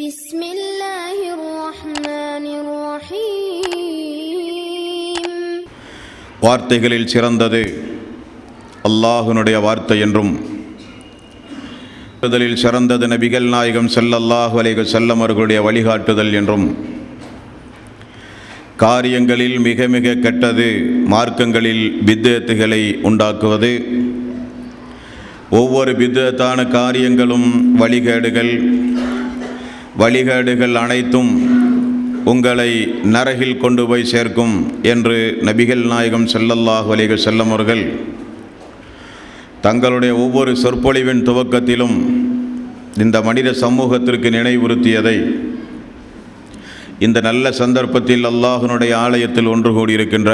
بسم الله الرحمن الرحيم. வார்த்தைகளில் சிறந்தது அல்லாஹ்வுடைய வார்த்தை என்றும் சிறந்தது நபிகள் நாயகம் ஸல்லல்லாஹு அலைஹி வஸல்லம் அவர்களுடைய வழிகாட்டுதல் என்றும், காரியங்களில் மிக மிக கெட்டது மார்க்கங்களில் பித்அத்துகளை உண்டாக்குவது, ஒவ்வொரு பித்அத்தான காரியங்களும் வழிகேடுகள் அனைத்தும் உங்களை நரகில் கொண்டு போய் சேர்க்கும் என்று நபிகள் நாயகம் ஸல்லல்லாஹு அலைஹி வஸல்லம் அவர்கள் தங்களுடைய ஒவ்வொரு சொற்பொழிவின் துவக்கத்திலும் இந்த மனித சமூகத்திற்கு நினைவுறுத்தியதை இந்த நல்ல சந்தர்ப்பத்தில் அல்லாஹ்வுடைய ஆலயத்தில் ஒன்று கூடியிருக்கின்ற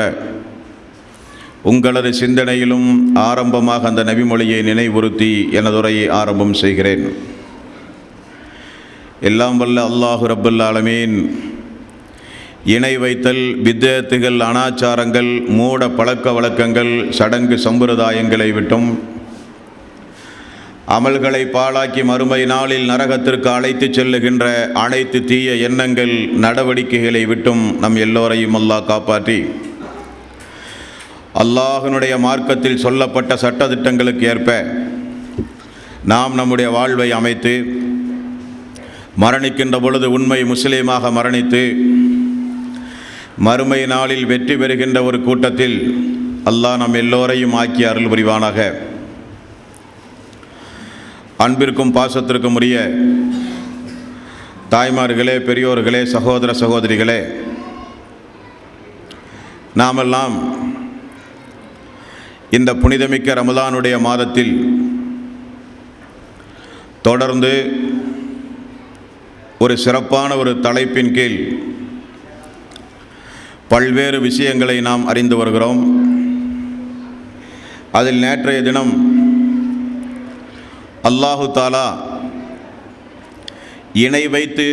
உங்களது சிந்தனையிலும் ஆரம்பமாக அந்த நபிமொழியை நினைவுறுத்தி எனது உரையை ஆரம்பம் செய்கிறேன். எல்லாம் வல்ல அல்லாஹு ரப்பல் ஆலமீன் இணை வைத்தல், பித்அத்துகள், அனாச்சாரங்கள், மூட பழக்க வழக்கங்கள், சடங்கு சம்பிரதாயங்களை விட்டும் அமல்களை பாழாக்கி மறுமை நாளில் நரகத்திற்கு அழைத்து செல்லுகின்ற அனைத்து தீய எண்ணங்கள், நடவடிக்கைகளை விட்டும் நம் எல்லோரையும் அல்லாஹ் காப்பாற்றி அல்லாஹ்வுடைய மார்க்கத்தில் சொல்லப்பட்ட சட்டதிட்டங்களுக்கு ஏற்ப நாம் நம்முடைய வாழ்வை அமைத்து மரணிக்கின்ற பொழுது உண்மை முஸ்லீமாக மரணித்து மறுமை நாளில் வெற்றி பெறுகின்ற ஒரு கூட்டத்தில் அல்லாஹ் நம் எல்லோரையும் ஆக்கி அருள் புரிவானாக. அன்பிற்கும் பாசத்திற்கும் உரிய தாய்மார்களே, பெரியோர்களே, சகோதர சகோதரிகளே, நாமெல்லாம் இந்த புனிதமிக்க ரமலானுடைய மாதத்தில் தொடர்ந்து ஒரு சிறப்பான ஒரு தலைப்பின் கீழ் பல்வேறு விஷயங்களை நாம் அறிந்து வருகிறோம். அதில் நேற்றைய தினம் அல்லாஹு தாலா இணை வைத்து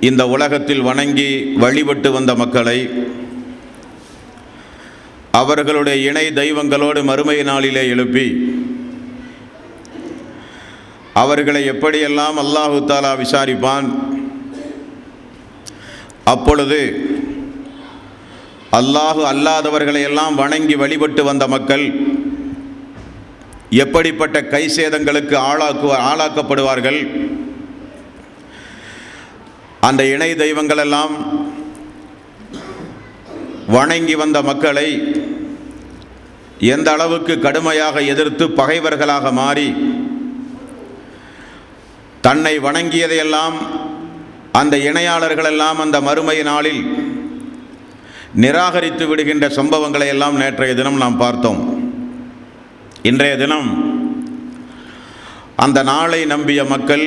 இந்த உலகத்தில் வணங்கி வழிபட்டு வந்த மக்களை அவர்களுடைய இணை தெய்வங்களோடு மறுமை நாளிலே எழுப்பி அவர்களை எப்படியெல்லாம் அல்லாஹு தாலா விசாரிப்பான், அப்பொழுது அல்லாஹு அல்லாதவர்களை எல்லாம் வணங்கி வழிபட்டு வந்த மக்கள் எப்படிப்பட்ட கை சேதங்களுக்கு ஆளாக்கப்படுவார்கள், அந்த இணை தெய்வங்கள் எல்லாம் வணங்கி வந்த மக்களை எந்த அளவுக்கு கடுமையாக எதிர்த்து பகைவர்களாக மாறி தன்னை வணங்கியதையெல்லாம் அந்த இணையாளர்களெல்லாம் அந்த மறுமை நாளில் நிராகரித்து விடுகின்ற சம்பவங்களை எல்லாம் நேற்றைய தினம் நாம் பார்த்தோம். இன்றைய தினம் அந்த நாளை நம்பிய மக்கள்,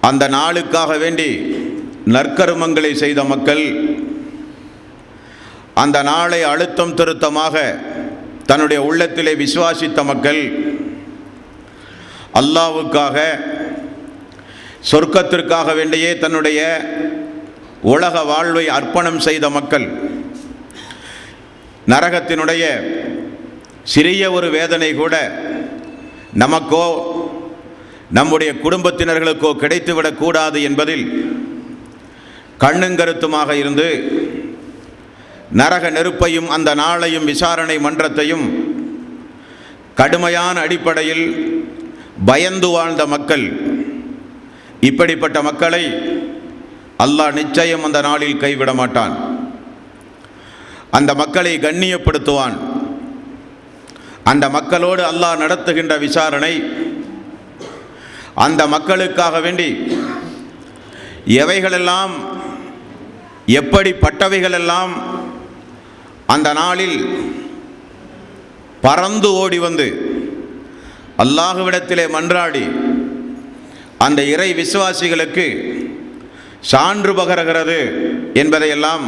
அந்த நாளுக்காக வேண்டி நற்கருமங்களை செய்த மக்கள், அந்த நாளை அழுத்தம் திருத்தமாக தன்னுடைய உள்ளத்திலே விசுவாசித்த மக்கள், அல்லாஹ்வுக்காக சொர்க்கத்திற்காக வேண்டியே தன்னுடைய உலக வாழ்வை அர்ப்பணம் செய்த மக்கள், நரகத்தினுடைய சிறிய ஒரு வேதனை கூட நமக்கோ நம்முடைய குடும்பத்தினர்களுக்கோ கிடைத்துவிடக்கூடாது என்பதில் கண்ணுங்கருத்துமாக இருந்து நரக நெருப்பையும் அந்த நாளையும் விசாரணை மன்றத்தையும் கடுமையான அடிப்படையில் பயந்து வாழ்ந்த மக்கள், இப்படிப்பட்ட மக்களை அல்லாஹ் நிச்சயம் அந்த நாளில் கைவிட மாட்டான். அந்த மக்களை கண்ணியப்படுத்துவான். அந்த மக்களோடு அல்லாஹ் நடத்துகின்ற விசாரணை, அந்த மக்களுக்காக வேண்டி எவைகளெல்லாம் எப்படிப்பட்டவைகளெல்லாம் அந்த நாளில் பறந்து ஓடி வந்து அல்லாஹ்விடத்திலே மன்றாடி அந்த இறை விசுவாசிகளுக்கு சான்று பகருகிறது என்பதையெல்லாம்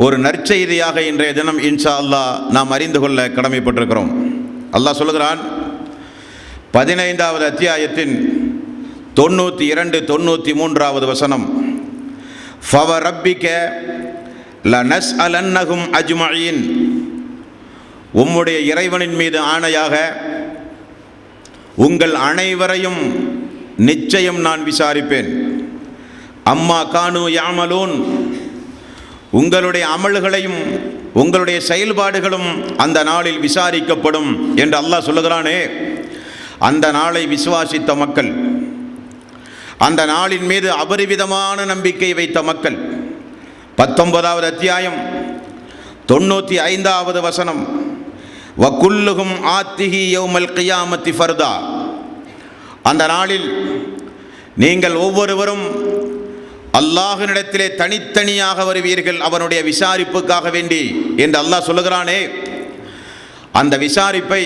ஒரு நற்செய்தியாக இன்றைய தினம் இன்ஷா அல்லாஹ் நாம் அறிந்து கொள்ள கடமைப்பட்டிருக்கிறோம். அல்லாஹ் சொல்கிறான், 15வது அத்தியாயத்தின் 92, 93வது வசனம், ஃபவரப்பிக லனஸ்அலன்னஹும் அஜ்மஈன், உம்முடைய இறைவனின் மீது ஆணையாக உங்கள் அனைவரையும் நிச்சயம் நான் விசாரிப்பேன். அம்மா கானு யாமலூன், உங்களுடைய அமல்களையும் உங்களுடைய செயல்பாடுகளும் அந்த நாளில் விசாரிக்கப்படும் என்று அல்லாஹ் சொல்லுகிறானே. அந்த நாளை விசுவாசித்த மக்கள், அந்த நாளின் மீது அபரிவிதமான நம்பிக்கை வைத்த மக்கள், 19வது அத்தியாயம் 95வது வசனம், வகுல்லுஹும் ஆத்திஹி யௌமல் கியாமத்தி ஃபர்தா, அந்த நாளில் நீங்கள் ஒவ்வொருவரும் அல்லாஹ்வினிடத்திலே தனித்தனியாக வருவீர்கள் அவனுடைய விசாரிப்புக்காக வேண்டி என்று அல்லாஹ் சொல்லுகிறானே. அந்த விசாரிப்பை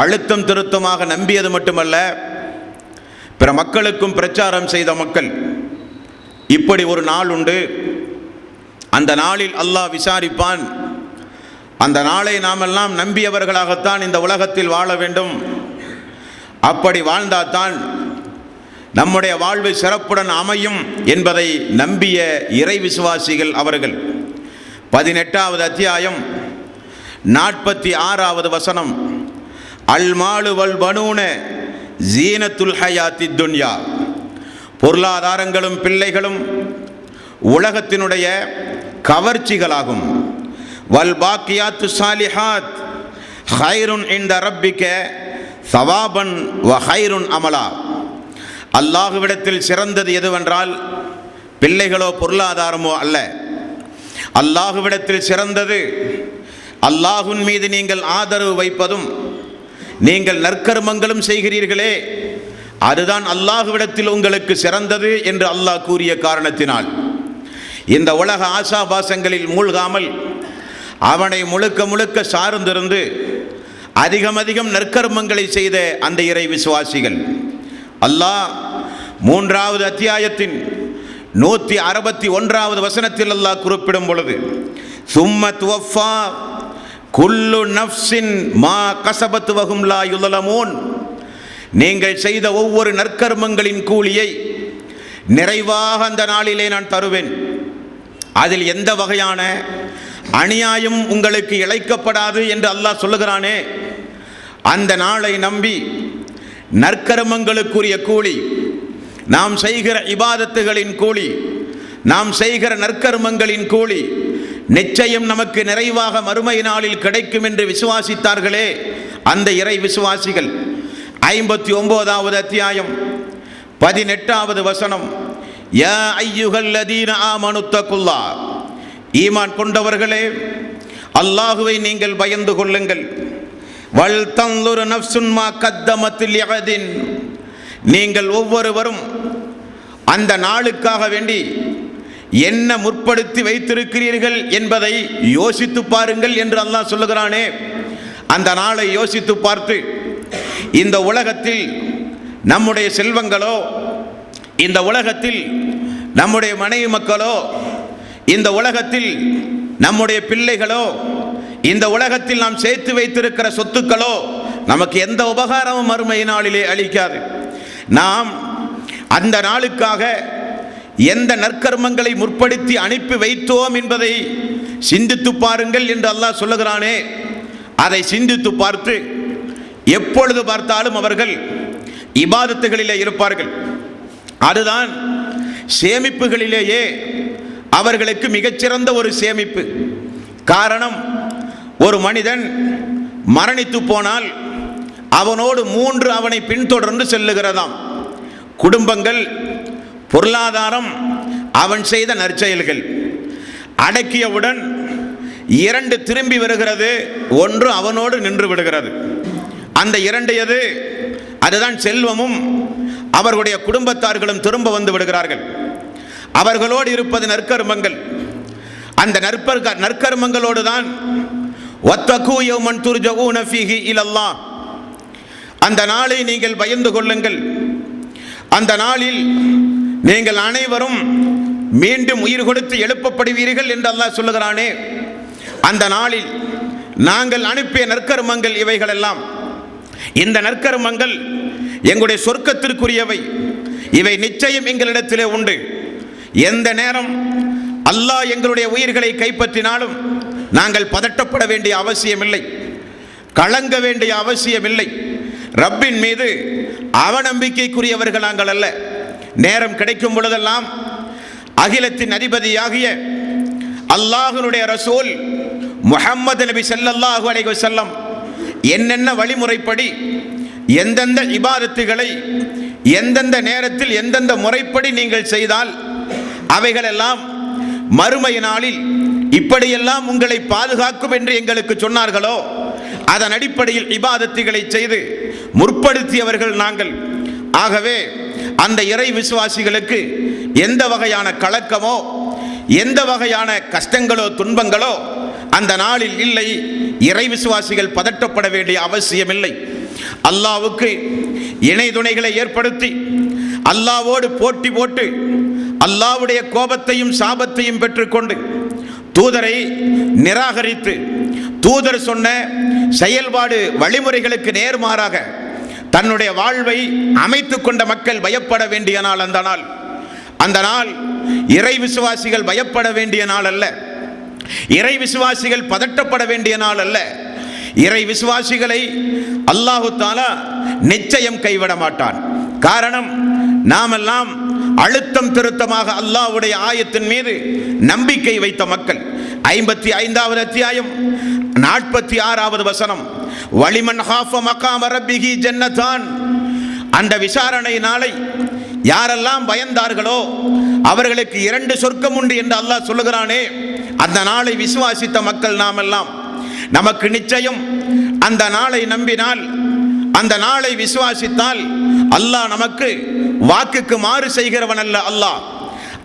அழுத்தம் திருத்தமாக நம்பியது மட்டுமல்ல, பிற மக்களுக்கும் பிரச்சாரம் செய்த மக்கள், இப்படி ஒரு நாள் உண்டு, அந்த நாளில் அல்லாஹ் விசாரிப்பான், அந்த நாளை நாமெல்லாம் நம்பியவர்களாகத்தான் இந்த உலகத்தில் வாழ வேண்டும், அப்படி வாழ்ந்தால்தான் நம்முடைய வாழ்வு சிறப்புடன் அமையும் என்பதை நம்பிய இறை விசுவாசிகள் அவர்கள். 18வது அத்தியாயம் 46வது வசனம், அல் மாலு வல் பனூன ஜீனத்துல் ஹயாத்தி துன்யா, பொருளாதாரங்களும் பிள்ளைகளும் உலகத்தினுடைய கவர்ச்சிகளாகும். வல் பாக்கியாத்து சாலிஹாத் ஹைருன் இன்த ரப்பிக சவாபன் வ ஹைருன் அமலா, அல்லாஹுவிடத்தில் சிறந்தது எதுவென்றால் பிள்ளைகளோ பொருளாதாரமோ அல்ல. அல்லாஹுவிடத்தில் சிறந்தது அல்லாஹுவின் மீது நீங்கள் ஆதரவு வைப்பதும் நீங்கள் நற்கர்மங்களும் செய்கிறீர்களே, அதுதான் அல்லாஹுவிடத்தில் உங்களுக்கு சிறந்தது என்று அல்லாஹ் கூறிய காரணத்தினால் இந்த உலக ஆசாபாசங்களில் மூழ்காமல் அவனை முழுக்க முழுக்க சார்ந்திருந்து அதிகம் நற்கர்மங்களை செய்த அந்த இறை விசுவாசிகள், அல்லாஹ் 3வது அத்தியாயத்தின் 161வது வசனத்தில் அல்லாஹ் குறிப்பிடும் பொழுது, சும்ம துவஃபா குல்லு நஃப்ஸின் மா கஸபத் வஹும் லா யுலமூன், நீங்கள் செய்த ஒவ்வொரு நற்கர்மங்களின் கூலியை நிறைவாக அந்த நாளிலே நான் தருவேன், அதில் எந்த வகையான அநியாயம் உங்களுக்கு இழைக்கப்படாது என்று அல்லாஹ் சொல்லுகிறானே. அந்த நாளை நம்பி நற்கர்மங்களுக்குரிய கூலி, நாம் செய்கிற இபாதத்துகளின் கூலி, நாம் செய்கிற நற்கர்மங்களின் கூலி நிச்சயம் நமக்கு நிறைவாக மறுமை நாளில் கிடைக்கும் என்று விசுவாசித்தார்களே அந்த இறை விசுவாசிகள். 59வது அத்தியாயம் 18வது வசனம், யா ஐயுஹல்லதீன ஆமனு தக்குல்லாஹ், ஈமான் கொண்டவர்களே அல்லாஹுவை நீங்கள் பயந்து கொள்ளுங்கள். வல் தன்லுரு நஃப்சுன் மா கத்தமத் லிகதின், நீங்கள் ஒவ்வொருவரும் அந்த நாளுக்காக வேண்டி என்ன முற்படுத்தி வைத்திருக்கிறீர்கள் என்பதை யோசித்து பாருங்கள் என்று அல்லாஹ் சொல்லுகிறானே. அந்த நாளை யோசித்து பார்த்து, இந்த உலகத்தில் நம்முடைய செல்வங்களோ, இந்த உலகத்தில் நம்முடைய மனைவி மக்களோ, இந்த உலகத்தில் நம்முடைய பிள்ளைகளோ, இந்த உலகத்தில் நாம் சேர்த்து வைத்திருக்கிற சொத்துக்களோ நமக்கு எந்த உபகாரமும் மறுமை நாளிலே அளிக்காது. நாம் அந்த நாளுக்காக எந்த நற்கர்மங்களை முற்படுத்தி அனுப்பி வைத்தோம் என்பதை சிந்தித்து பாருங்கள் என்று அல்லாஹ் சொல்லுகிறானே. அதை சிந்தித்து பார்த்து எப்பொழுது பார்த்தாலும் அவர்கள் இபாதத்துகளிலே இருப்பார்கள். அதுதான் சேமிப்புகளிலேயே அவர்களுக்கு மிகச்சிறந்த ஒரு சேமிப்பு. காரணம், ஒரு மனிதன் மரணித்து போனால் அவனோடு 3 அவனை பின்தொடர்ந்து செல்லுகிறதாம். குடும்பங்கள், பொருளாதாரம், அவன் செய்த நற்செயல்கள். அடக்கியவுடன் 2 திரும்பி வருகிறது, 1 அவனோடு நின்று விடுகிறது. அந்த 2 எது? அதுதான் செல்வமும் அவர்களுடைய குடும்பத்தார்களும் திரும்ப வந்து விடுகிறார்கள். அவர்களோடு இருப்பது நற்கர்மங்கள். அந்த நற்கர்மங்களோடு தான் வத்தகு யௌமன் துர்ஜஊன ஃபீஹி இலல்லாஹ், அந்த நாளை நீங்கள் பயந்து கொள்ளுங்கள், அந்த நாளில் நீங்கள் அனைவரும் மீண்டும் உயிர் கொடுத்து எழுப்பப்படுவீர்கள் என்று அல்லாஹ் சொல்லுகிறானே. அந்த நாளில் நாங்கள் அனுப்பிய நற்கர்மங்கள் இவைகளெல்லாம், இந்த நற்கர்மங்கள் எங்களுடைய சொர்க்கத்திற்குரியவை, இவை நிச்சயம் எங்களிடத்திலே உண்டு. எந்த நேரம் அல்லாஹ் எங்களுடைய உயிர்களை கைப்பற்றினாலும் நாங்கள் பதட்டப்பட வேண்டிய அவசியமில்லை, கலங்க வேண்டிய அவசியமில்லை. ரப்பின் மீது அவநம்பிக்கைக்குரியவர்கள் நாங்கள் அல்ல. நேரம் கிடைக்கும் பொழுதெல்லாம் அகிலத்தின் அதிபதியாகிய அல்லாஹ்வுடைய ரசூல் முஹம்மது நபி ஸல்லல்லாஹு அலைஹி வஸல்லம் என்னென்ன வழிமுறைப்படி எந்தெந்த இபாதத்துகளை எந்தெந்த நேரத்தில் எந்தெந்த முறைப்படி நீங்கள் செய்தால் அவைகளெல்லாம் மறுமை நாளில் இப்படியெல்லாம் உங்களை பாதுகாக்கும் என்று எங்களுக்கு சொன்னார்களோ அதன் அடிப்படையில் இபாதத்துகளை செய்து முற்படுத்தியவர்கள் நாங்கள். ஆகவே அந்த இறை விசுவாசிகளுக்கு எந்த வகையான கலக்கமோ எந்த வகையான கஷ்டங்களோ துன்பங்களோ அந்த நாளில் இல்லை. இறை விசுவாசிகள் பதட்டப்பட வேண்டிய அவசியமில்லை. அல்லாஹ்வுக்கு இணை துணைகளை ஏற்படுத்தி அல்லாஹ்வோடு போட்டி போட்டு அல்லாஹ்வுடைய கோபத்தையும் சாபத்தையும் பெற்றுக்கொண்டு தூதரை நிராகரித்து தூதர் சொன்ன செயல்பாடு வழிமுறைகளுக்கு நேர்மாறாக தன்னுடைய வாழ்வை அமைத்துக் கொண்ட மக்கள் பயப்பட வேண்டிய நாள் அந்த நாள். அந்த நாள் இறை விசுவாசிகள் பயப்பட வேண்டிய நாள் அல்ல. இறை விசுவாசிகள் பதட்டப்பட வேண்டிய நாள் அல்ல. இறை விசுவாசிகளை அல்லாஹு தஆலா நிச்சயம் கைவிட மாட்டான். காரணம், நாமெல்லாம் அழுத்தம் திருத்தமாக அல்லாஹ்வுடைய ஆயத்தின் மீது நம்பிக்கை வைத்த மக்கள். 55வது அத்தியாயம் 46வது வசனம், வலிமன் ஹாஃப மகாம ரப்பிஹி ஜன்னதான். அந்த விசாரணை நாளை யாரெல்லாம் பயந்தார்களோ அவர்களுக்கு 2 சொர்க்கம் உண்டு என்று அல்லாஹ் சொல்லுகிறானே, அந்த நாளை விசுவாசித்த மக்கள் நாமெல்லாம். நமக்கு நிச்சயம் அந்த நாளை நம்பினால், அந்த நாளை விசுவாசித்தால் அல்லாஹ் நமக்கு வாக்குக்கு மாறு செய்கிறவன் அல்ல.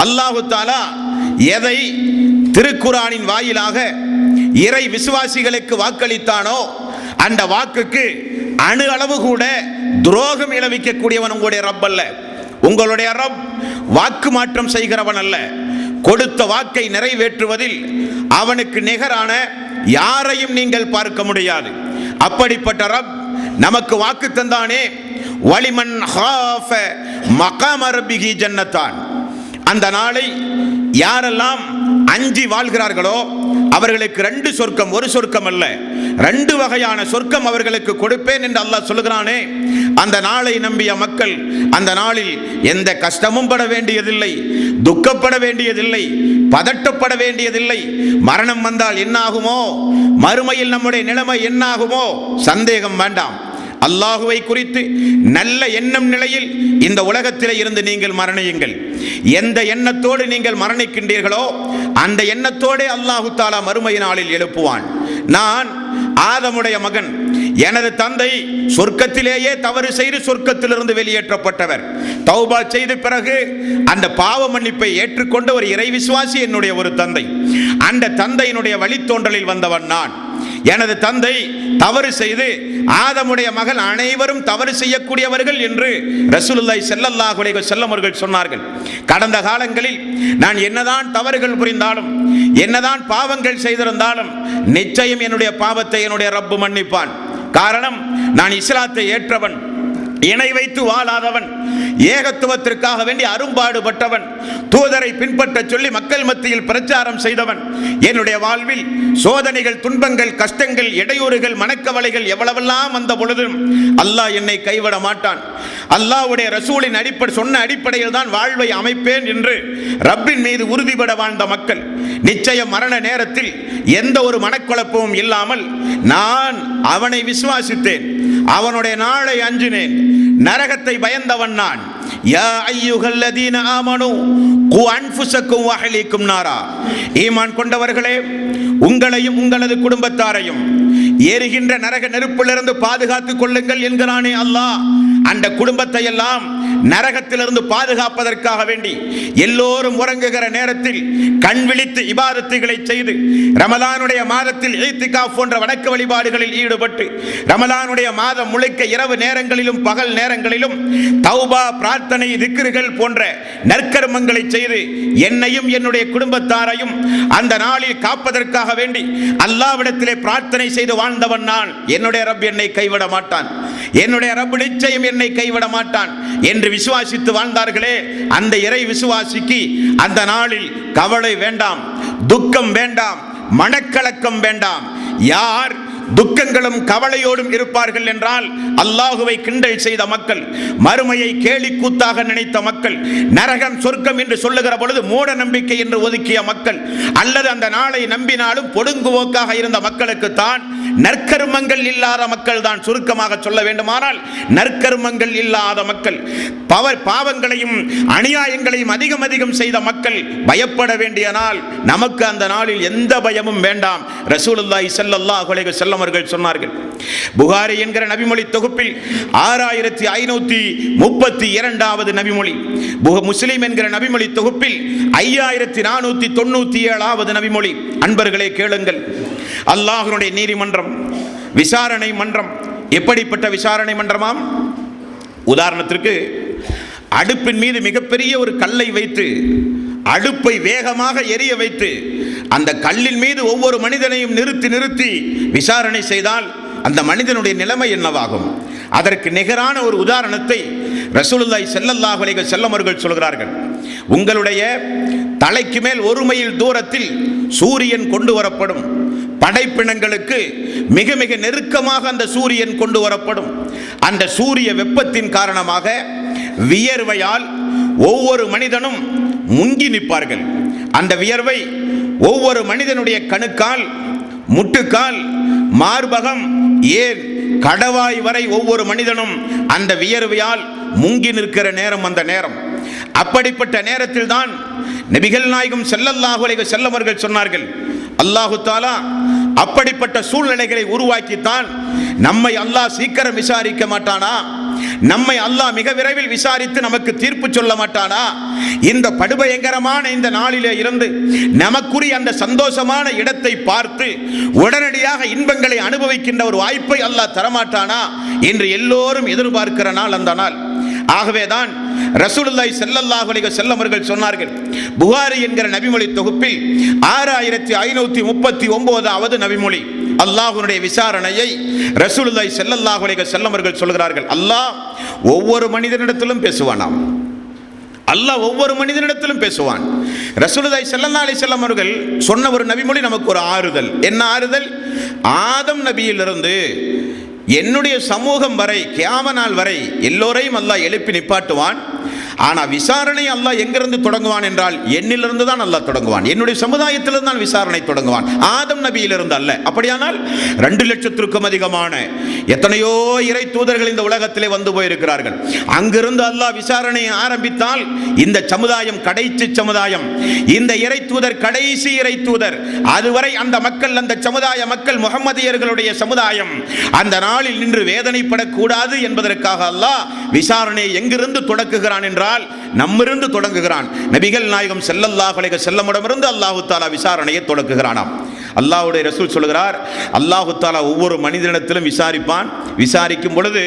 அல்லாஹு தஆலா எதை திருக்குர்ஆனின் வாயிலாக இறை விசுவாசிகளுக்கு வாக்களித்தானோ அந்த வாக்குக்கு அணு அளவு கூட துரோகம் இழைக்கக்கூடியவன் உங்களுடைய ரப் அல்ல. உங்களுடைய ரப் வாக்கு மாற்றம் செய்கிறவன் அல்ல. கொடுத்த வாக்கை நிறைவேற்றுவதில் அவனுக்கு நிகரான யாரையும் நீங்கள் பார்க்க முடியாது. அப்படிப்பட்ட ரப் நமக்கு வாக்கு தந்தானே, வலிமன் ஹாஃப மகாம ரப்பிஹி ஜன்னதான். அந்த நாளை யாரெல்லாம் அஞ்சி வாழ்கிறார்களோ அவர்களுக்கு 2 சொர்க்கம், ஒரு சொர்க்கம் அல்ல 2 வகையான சொர்க்கம் அவர்களுக்கு கொடுப்பேன் என்று அல்லாஹ் சொல்லுகிறானே. அந்த நாளை நம்பிய மக்கள் அந்த நாளில் எந்த கஷ்டமும் பட வேண்டியதில்லை, துக்கப்பட வேண்டியதில்லை, பதட்டப்பட வேண்டியதில்லை. மரணம் வந்தால் என்ன ஆகுமோ, மறுமையில் நம்முடைய நிலைமை என்ன ஆகுமோ சந்தேகம் வேண்டாம். அல்லாஹுவை குறித்து நல்ல எண்ணம் நிலையில் இந்த உலகத்திலே இருந்து நீங்கள் மரணியுங்கள். எந்த எண்ணத்தோடு நீங்கள் மரணிக்கின்றீர்களோ அந்த எண்ணத்தோடு அல்லாஹு தஆலா மறுமை நாளில் எழுப்புவான். நான் ஆதமுடைய மகன், எனது தந்தை சொர்க்கத்திலேயே தவறு செய்து சொர்க்கத்திலிருந்து வெளியேற்றப்பட்டவர். தௌபா செய்த பிறகு அந்த பாவ மன்னிப்பை ஏற்றுக்கொண்ட ஒரு இறை விசுவாசி என்னுடைய ஒரு தந்தை. அந்த தந்தையினுடைய வழித்தோன்றலில் வந்தவன் நான். எனது தந்தை தவறு செய்து, ஆதமுடைய மகள் அனைவரும் தவறு செய்யக்கூடியவர்கள் என்று ரசூலுல்லாஹி ஸல்லல்லாஹு அலைஹி வஸல்லம் அவர்கள் சொன்னார்கள். கடந்த காலங்களில் நான் என்னதான் தவறுகள் புரிந்தாலும், என்னதான் பாவங்கள் செய்திருந்தாலும் நிச்சயம் என்னுடைய பாவத்தை என்னுடைய ரப்பு மன்னிப்பான். காரணம், நான் இஸ்லாத்தை ஏற்றவன், இணை வைத்து வாழாதவன், ஏகத்துவத்திற்காக வேண்டி அரும்பாடுபட்டவன், தூதரை பின்பற்ற சொல்லி மக்கள் மத்தியில் பிரச்சாரம் செய்தவன். என்னுடைய வாழ்வில் சோதனைகள், துன்பங்கள், கஷ்டங்கள், இடையூறுகள், மனக்கவலைகள் எவ்வளவெல்லாம் வந்த பொழுதும் அல்லாஹ் என்னை கைவிட மாட்டான். அல்லாஹ்வுடைய ரசூலின் சொன்ன அடிப்படையில் தான் வாழ்வை அமைப்பேன் என்று ரப்பின் மீது உறுதிபட வாழ்ந்த மக்கள் நிச்சயம் மரண நேரத்தில் எந்த ஒரு மனக்குழப்பமும் இல்லாமல் நான் அவனை விசுவாசித்தேன், அவனுடைய நாளை அஞ்சினேன், நரகத்தை பயந்தவன் நான். யா அய்யுஹல்லதீன ஆமனு கு அன்ஃபுஸக்கும் வ அஹ்லீக்கும் நாரா. ஈமான் கொண்டவர்களே, உங்களையும் உங்களது குடும்பத்தாரையும் எரிகின்ற நரக நெருப்பிலிருந்து பாதுகாத்துக் கொள்ளுங்கள் என்கிறானே அல்லாஹ். அந்த குடும்பத்தை எல்லாம் நரகத்திலிருந்து பாதுகாப்பதற்காக வேண்டி எல்லோரும் உறங்குகிற நேரத்தில் கண் விழித்து இபாதத்துகளை செய்து, ரமலானுடைய மாதத்தில் இத்திகாஃப் போன்ற வணக்க வழிபாடுகளில் ஈடுபட்டு, ரமலானுடைய மாதம் முழுக்க இரவு நேரங்களிலும் பகல் நேரங்களிலும் தௌபா, பிரார்த்தனை, திக்ருகள் போன்ற நற்கர்மங்களை செய்து என்னையும் என்னுடைய குடும்பத்தாரையும் அந்த நாளில் காப்பதற்காக வேண்டி அல்லாஹ்விடத்திலே பிரார்த்தனை செய்து வாழ்ந்தவன் நான். என்னுடைய ரப் என்னை கைவிட மாட்டான், என்னுடைய ரப் நிச்சயம் என்னை கைவிட மாட்டான் என்று விசுவாசித்து வாழ்ந்தார்களே, அந்த இறை விசுவாசிக்கு அந்த நாளில் கவலை வேண்டாம், துக்கம் வேண்டாம், மனக்கலக்கம் வேண்டாம். யார் துக்கங்களும் கவலையோடும் இருப்பார்கள் என்றால் அல்லாஹுவை கிண்டல் செய்த மக்கள், மறுமையை கேலிக்கூத்தாக நினைத்த மக்கள், நரகம் சொர்க்கம் என்று சொல்லுகிற பொழுது மூட நம்பிக்கை என்று ஒதுக்கிய மக்கள், அல்லது அந்த நாளை நம்பினாலும் பொடுங்குவோக்காக இருந்த மக்களுக்கு தான் நற்கர்மங்கள் இல்லாத மக்கள் தான். சுருக்கமாக சொல்ல வேண்டுமானால் நற்கர்மங்கள் இல்லாத மக்கள், பாவங்களையும் அநியாயங்களையும் அதிகம் அதிகம் செய்த மக்கள் பயப்பட வேண்டிய நாள். நமக்கு அந்த நாளில் எந்த பயமும் வேண்டாம். ரசூலுல்லாஹி ஸல்லல்லாஹு அலைஹி வஸல்லம் அவர்கள் சொன்னார்கள். புகாரி என்கிற நபிமொழி தொகுப்பில் 6532வது நபிமொழி, முஸ்லிம் என்கிற நபிமொழி தொகுப்பில் 5497வது நபிமொழி. அன்பர்களே கேளுங்கள், அல்லாஹ்வுடைய நீதிமன்றம், விசாரணை மன்றம் எப்படிப்பட்ட விசாரணை மன்றமாம்? உதாரணத்திற்கு அடுப்பின் மீது மிகப்பெரிய ஒரு கல்லை வைத்து அடுப்பை வேகமாக எரிய வைத்து அந்த கல்லின் மீது ஒவ்வொரு மனிதனையும் நிறுத்தி நிறுத்தி விசாரணை செய்தால் அந்த மனிதனுடைய நிலைமை என்னவாகும்? அதற்கு நிகரான ஒரு உதாரணத்தை ரசூலுல்லாஹி ஸல்லல்லாஹு அலைஹி வஸல்லம் அவர்கள் சொல்கிறார்கள். உங்களுடைய தலைக்கு மேல் ஒரு மைல் தூரத்தில் சூரியன் கொண்டு வரப்படும். படைப்பினங்களுக்கு மிக மிக நெருக்கமாக அந்த சூரியன் கொண்டு வரப்படும். அந்த சூரிய வெப்பத்தின் காரணமாக வியர்வையால் ஒவ்வொரு மனிதனும் முங்கி நிற்பார்கள். அந்த வியர்வை ஒவ்வொரு மனிதனுடைய கணுக்கால், முட்டுக்கால், மார்பகம், ஏன் கடவாய் வரை ஒவ்வொரு மனிதனும் அந்த வியர்வையால் முங்கி நிற்கிற நேரம் அந்த நேரம். அப்படிப்பட்ட நேரத்தில் தான் நபிகள் நாயகம் ஸல்லல்லாஹு அலைஹி வஸல்லம் அவர்கள் சொன்னார்கள், அல்லாஹு தஆலா அப்படிப்பட்ட சூழ்நிலைகளை உருவாக்கித்தான் நம்மை அல்லாஹ் சீக்கிரம் விசாரிக்க மாட்டானா? நம்மை அல்லாஹ் மிக விரைவில் விசாரித்து நமக்கு தீர்ப்பு சொல்ல மாட்டானா? இந்த படுபயங்கரமான இந்த நாளிலே இருந்து நமக்குரிய அந்த சந்தோஷமான இடத்தை பார்த்து உடனடியாக இன்பங்களை அனுபவிக்கின்ற ஒரு வாய்ப்பை அல்லாஹ் தரமாட்டானா என்று எல்லோரும் எதிர்பார்க்கிற நாள் அந்த நாள். ஆகவேதான் ரசூலுல்லாஹி ஸல்லல்லாஹு அலைஹி வஸல்லம் அவர்கள் சொன்னார்கள். புகாரி என்கிற நபிமொழி தொகுப்பில் 6539வது நபிமொழி, அல்லாஹ்வுடைய விசாரணையை ரசூலுல்லாஹி ஸல்லல்லாஹு அலைஹி வஸல்லம் அவர்கள் சொல்கிறார்கள். அல்லாஹ் ஒவ்வொரு மனிதனிடத்திலும் பேசுவானாம். அல்லாஹ் ஒவ்வொரு மனிதனிடத்திலும் பேசுவான். ரசூலுல்லாஹி ஸல்லல்லாஹு அலைஹி வஸல்லம் அவர்கள் சொன்ன ஒரு நபிமொழி நமக்கு ஒரு ஆறுதல். என்ன ஆறுதல்? ஆதம் நபியிலிருந்து என்னுடைய சமூகம் வரை, கியாம நாள் வரை எல்லோரையும் அல்லாஹ் எழுப்பி நிப்பாட்டுவான். ஆனால் விசாரணை அல்லாஹ் எங்கிருந்து தொடங்குவான் என்றால் என்னிலிருந்து தான் அல்லாஹ் தொடங்குவான். என்னுடைய சமுதாயத்திலிருந்து தான் விசாரணை தொடங்குவான், ஆதம் நபியிலிருந்து அல்ல. அப்படியானால் 2 லட்சத்திற்கும் அதிகமான எத்தனையோ இறை தூதர்கள் இந்த உலகத்திலே வந்து போயிருக்கிறார்கள். அங்கிருந்து அல்லாஹ் விசாரணையை ஆரம்பித்தால் இந்த சமுதாயம் கடைசி சமுதாயம், இந்த இறை தூதர் கடைசி இறை தூதர், அதுவரை அந்த மக்கள், அந்த சமுதாய மக்கள் முஹம்மதியர்களுடைய சமுதாயம் அந்த நாளில் நின்று வேதனைப்படக்கூடாது என்பதற்காக அல்லாஹ் விசாரணையை எங்கிருந்து தொடங்குகிறான் என்றால் நம்மிருந்து தொடங்குகிறான். நபிகள் நாயகம் ஸல்லல்லாஹு அலைஹி வஸல்லமிடமிருந்து அல்லாஹ் தஆலா விசாரணையை தொடங்குகிறானாம். அல்லாஹ்வுடைய ரசூல் சொல்கிறார், அல்லாஹ் தஆலா ஒவ்வொரு மனிதனிடத்திலும் விசாரிப்பான். விசாரிக்கும் பொழுது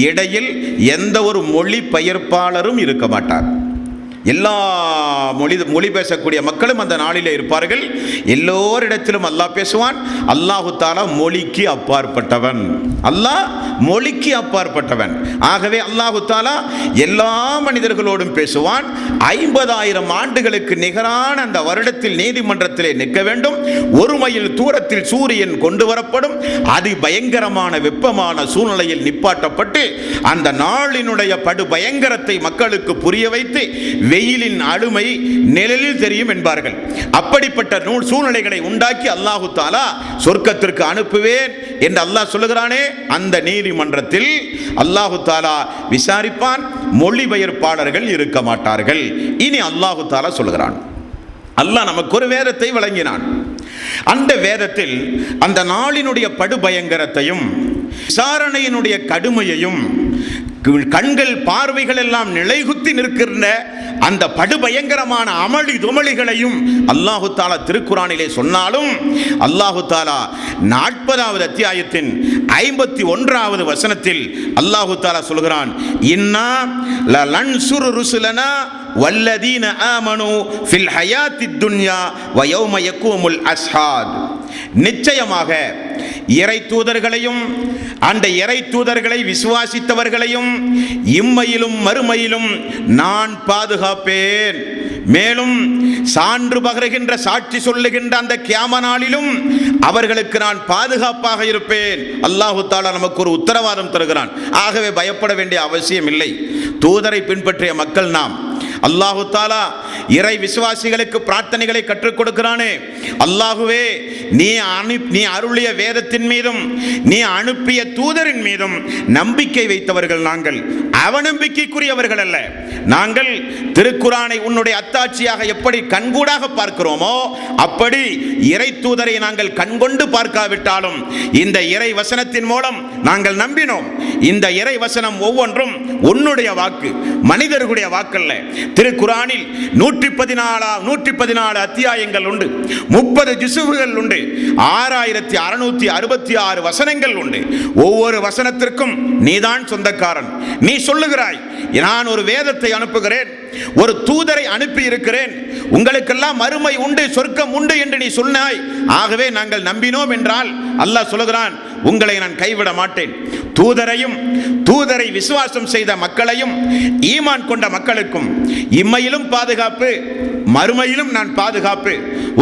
இடையில் எந்த ஒரு மொழி பெயர்ப்பாளரும் இருக்க மாட்டார். எல்லா மொழி பேசக்கூடிய மக்களும் அந்த நாளிலே இருப்பார்கள். எல்லோரிடத்திலும் அல்லாஹ் பேசுவான். அல்லாஹு தஆலா மொழிக்கு அப்பாற்பட்டவன். அல்லாஹ் மொழிக்கு அப்பாற்பட்டவன். ஆகவே அல்லாஹு தஆலா எல்லா மனிதர்களோடும் பேசுவான். 50,000 ஆண்டுகளுக்கு நிகரான அந்த வருடத்தில் நீதிமன்றத்திலே நிற்க வேண்டும். 1 மைல் தூரத்தில் சூரியன் கொண்டு வரப்படும். அது பயங்கரமான வெப்பமான சூழ்நிலையில் நிப்பாட்டப்பட்டு அந்த நாளினுடைய படு பயங்கரத்தை மக்களுக்கு புரிய வைத்து வெயிலின் அழுமை நிழலில் தெரியும் என்பார்கள். அப்படிப்பட்ட சூழ்நிலைகளை உண்டாக்கி அல்லாஹு தஆலா சொர்க்கத்திற்கு அனுப்புவேன் என்று அல்லாஹ் சொல்லுகிறானே, அந்த நீதிமன்றத்தில் அல்லாஹு தஆலா விசாரிப்பான். மொழிபெயர்ப்பாளர்கள் இருக்க மாட்டார்கள். இனி அல்லாஹு தஆலா சொல்லுகிறான், அல்லாஹ் நமக்கு ஒரு வேதத்தை வழங்கினான். அந்த வேதத்தில் அந்த நாளினுடைய படுபயங்கரத்தையும் விசாரணையினுடைய கடுமையையும் கண்கள் பார்வைகள் எல்லாம் நிலைகுத்தி நிற்கின்ற அந்த படுபயங்கரமான அமளி துமளிகளையும் அல்லாஹு தஆலா திருக்குரானிலே சொன்னாலும் அல்லாஹு தஆலா 40வது அத்தியாயத்தின் 51வது வசனத்தில் அல்லாஹு தஆலா சொல்கிறான், இன்னா லன்சுரு ருசுலனா வல்லதீன ஆமனு ஃபில் ஹயாத்தித் துன்யா வ யௌம யகூமுல் அஷ்ஹாத். நிச்சயமாக இறை தூதர்களையும் அந்த இறை தூதர்களை விசுவாசித்தவர்களையும் இம்மையிலும் மறுமையிலும் நான் பாதுகாப்பேன். மேலும் சான்று பகருகின்ற சாட்சி சொல்லுகின்ற அந்த கியாம நாளிலும் அவர்களுக்கு நான் பாதுகாப்பாக இருப்பேன். அல்லாஹு தஆலா நமக்கு ஒரு உத்தரவாதம் தருகிறான். ஆகவே பயப்பட வேண்டிய அவசியம் இல்லை. தூதரை பின்பற்றிய மக்கள் நாம். அல்லாஹு தஆலா இறை விசுவாசிகளுக்கு பிரார்த்தனைகளை கற்றுக் கொடுக்கிறானே, அல்லாஹுவே நீ அருளிய வேதத்தின் மீதும் நீ அனுப்பிய தூதரின் மீதும் நம்பிக்கை வைத்தவர்கள் நாங்கள், அவநம்பிக்கைக்குரியவர்கள் அல்ல. நாங்கள் திருக்குரானை உன்னுடைய அத்தாட்சியாக எப்படி கண்கூடாக பார்க்கிறோமோ அப்படி இறை தூதரை நாங்கள் கண்கொண்டு பார்க்காவிட்டாலும் இந்த இறை வசனத்தின் மூலம் நாங்கள் நம்பினோம். இந்த இறை வசனம் ஒவ்வொன்றும் உன்னுடைய வாக்கு, மனிதர்களுடைய வாக்கல்ல. திருக்குரானில் 114 அத்தியாயங்கள் உண்டு, 30 ஜுசுகள் உண்டு, 6666 வசனங்கள் உண்டு. ஒவ்வொரு வசனத்திற்கும் நீதான் சொந்தக்காரன். நீ சொல்லுகிறாய், நான் ஒரு வேதத்தை அனுப்புகிறேன், ஒரு தூதரை அனுப்பி இருக்கிறேன், உங்களுக்கெல்லாம் மறுமை உண்டு, சொர்க்கம் உண்டு என்று நீ சொன்னாய். ஆகவே நாங்கள் நம்பினோம் என்றால் அல்லாஹ் சொல்லுகிறான், உங்களை நான் கைவிட மாட்டேன். தூதரை விசுவாசம் செய்த மக்களையும் ஈமான் கொண்ட மக்களுக்கும் இம்மையிலும் பாதுகாப்பு, மறுமையிலும் நான் பாதுகாப்பு,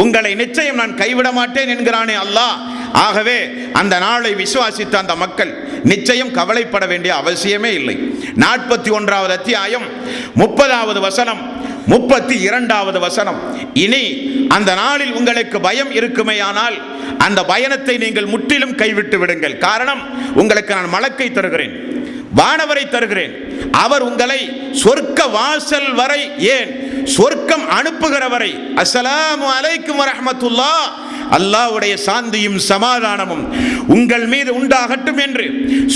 உங்களை நிச்சயம் நான் கைவிட மாட்டேன் என்கிறானே அல்லாஹ். ஆகவே அந்த நாளை விசுவாசித்த அந்த மக்கள் நிச்சயம் கவலைப்பட வேண்டிய அவசியமே இல்லை. 41வது அத்தியாயம் 30வது வசனம், 32வது வசனம். இனி அந்த நாளில் உங்களுக்கு பயம் இருக்குமேயானால் அந்த பயணத்தை நீங்கள் முற்றிலும் கைவிட்டு விடுங்கள். காரணம், உங்களுக்கு நான் மலக்கை தருகிறேன், வானவரை தருகிறேன். அவர் உங்களை சொர்க்க வாசல் வரை, ஏன் சொர்க்கம் அனுப்புகிறவரை, அஸ்ஸலாமு அலைக்கும் வரஹ்மத்துல்லாஹ், அல்லாஹ்வுடைய சாந்தியும் சமாதானமும் உங்கள் மீது உண்டாகட்டும் என்று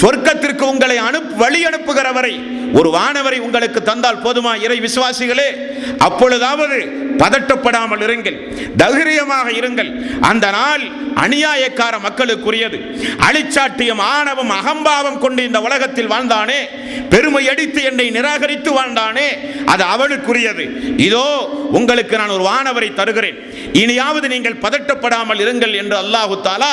சொர்க்கத்திற்கு உங்களை வழி அனுப்புகிறவரை ஒரு வானவரை உங்களுக்கு தந்தால் போதுமா இறை விசுவாசிகளே? அப்பொழுதாவது பதட்டப்படாமல் இருங்கள், தைரியமாக இருங்கள். அந்த நாள் அநியாயக்கார மக்களுக்குரியது. அழிச்சாட்டியம், ஆணவம், அகம்பாவம் கொண்டு இந்த உலகத்தில் வாழ்ந்தானே, பெருமை அடித்து என்னை நிராகரித்து வாழ்ந்தானே, அது அவனுக்குரியது. இதோ உங்களுக்கு நான் ஒரு வானவரை தருகிறேன், இனியாவது நீங்கள் பதட்டப்படாமல் இருங்கள் என்று அல்லாஹு தஆலா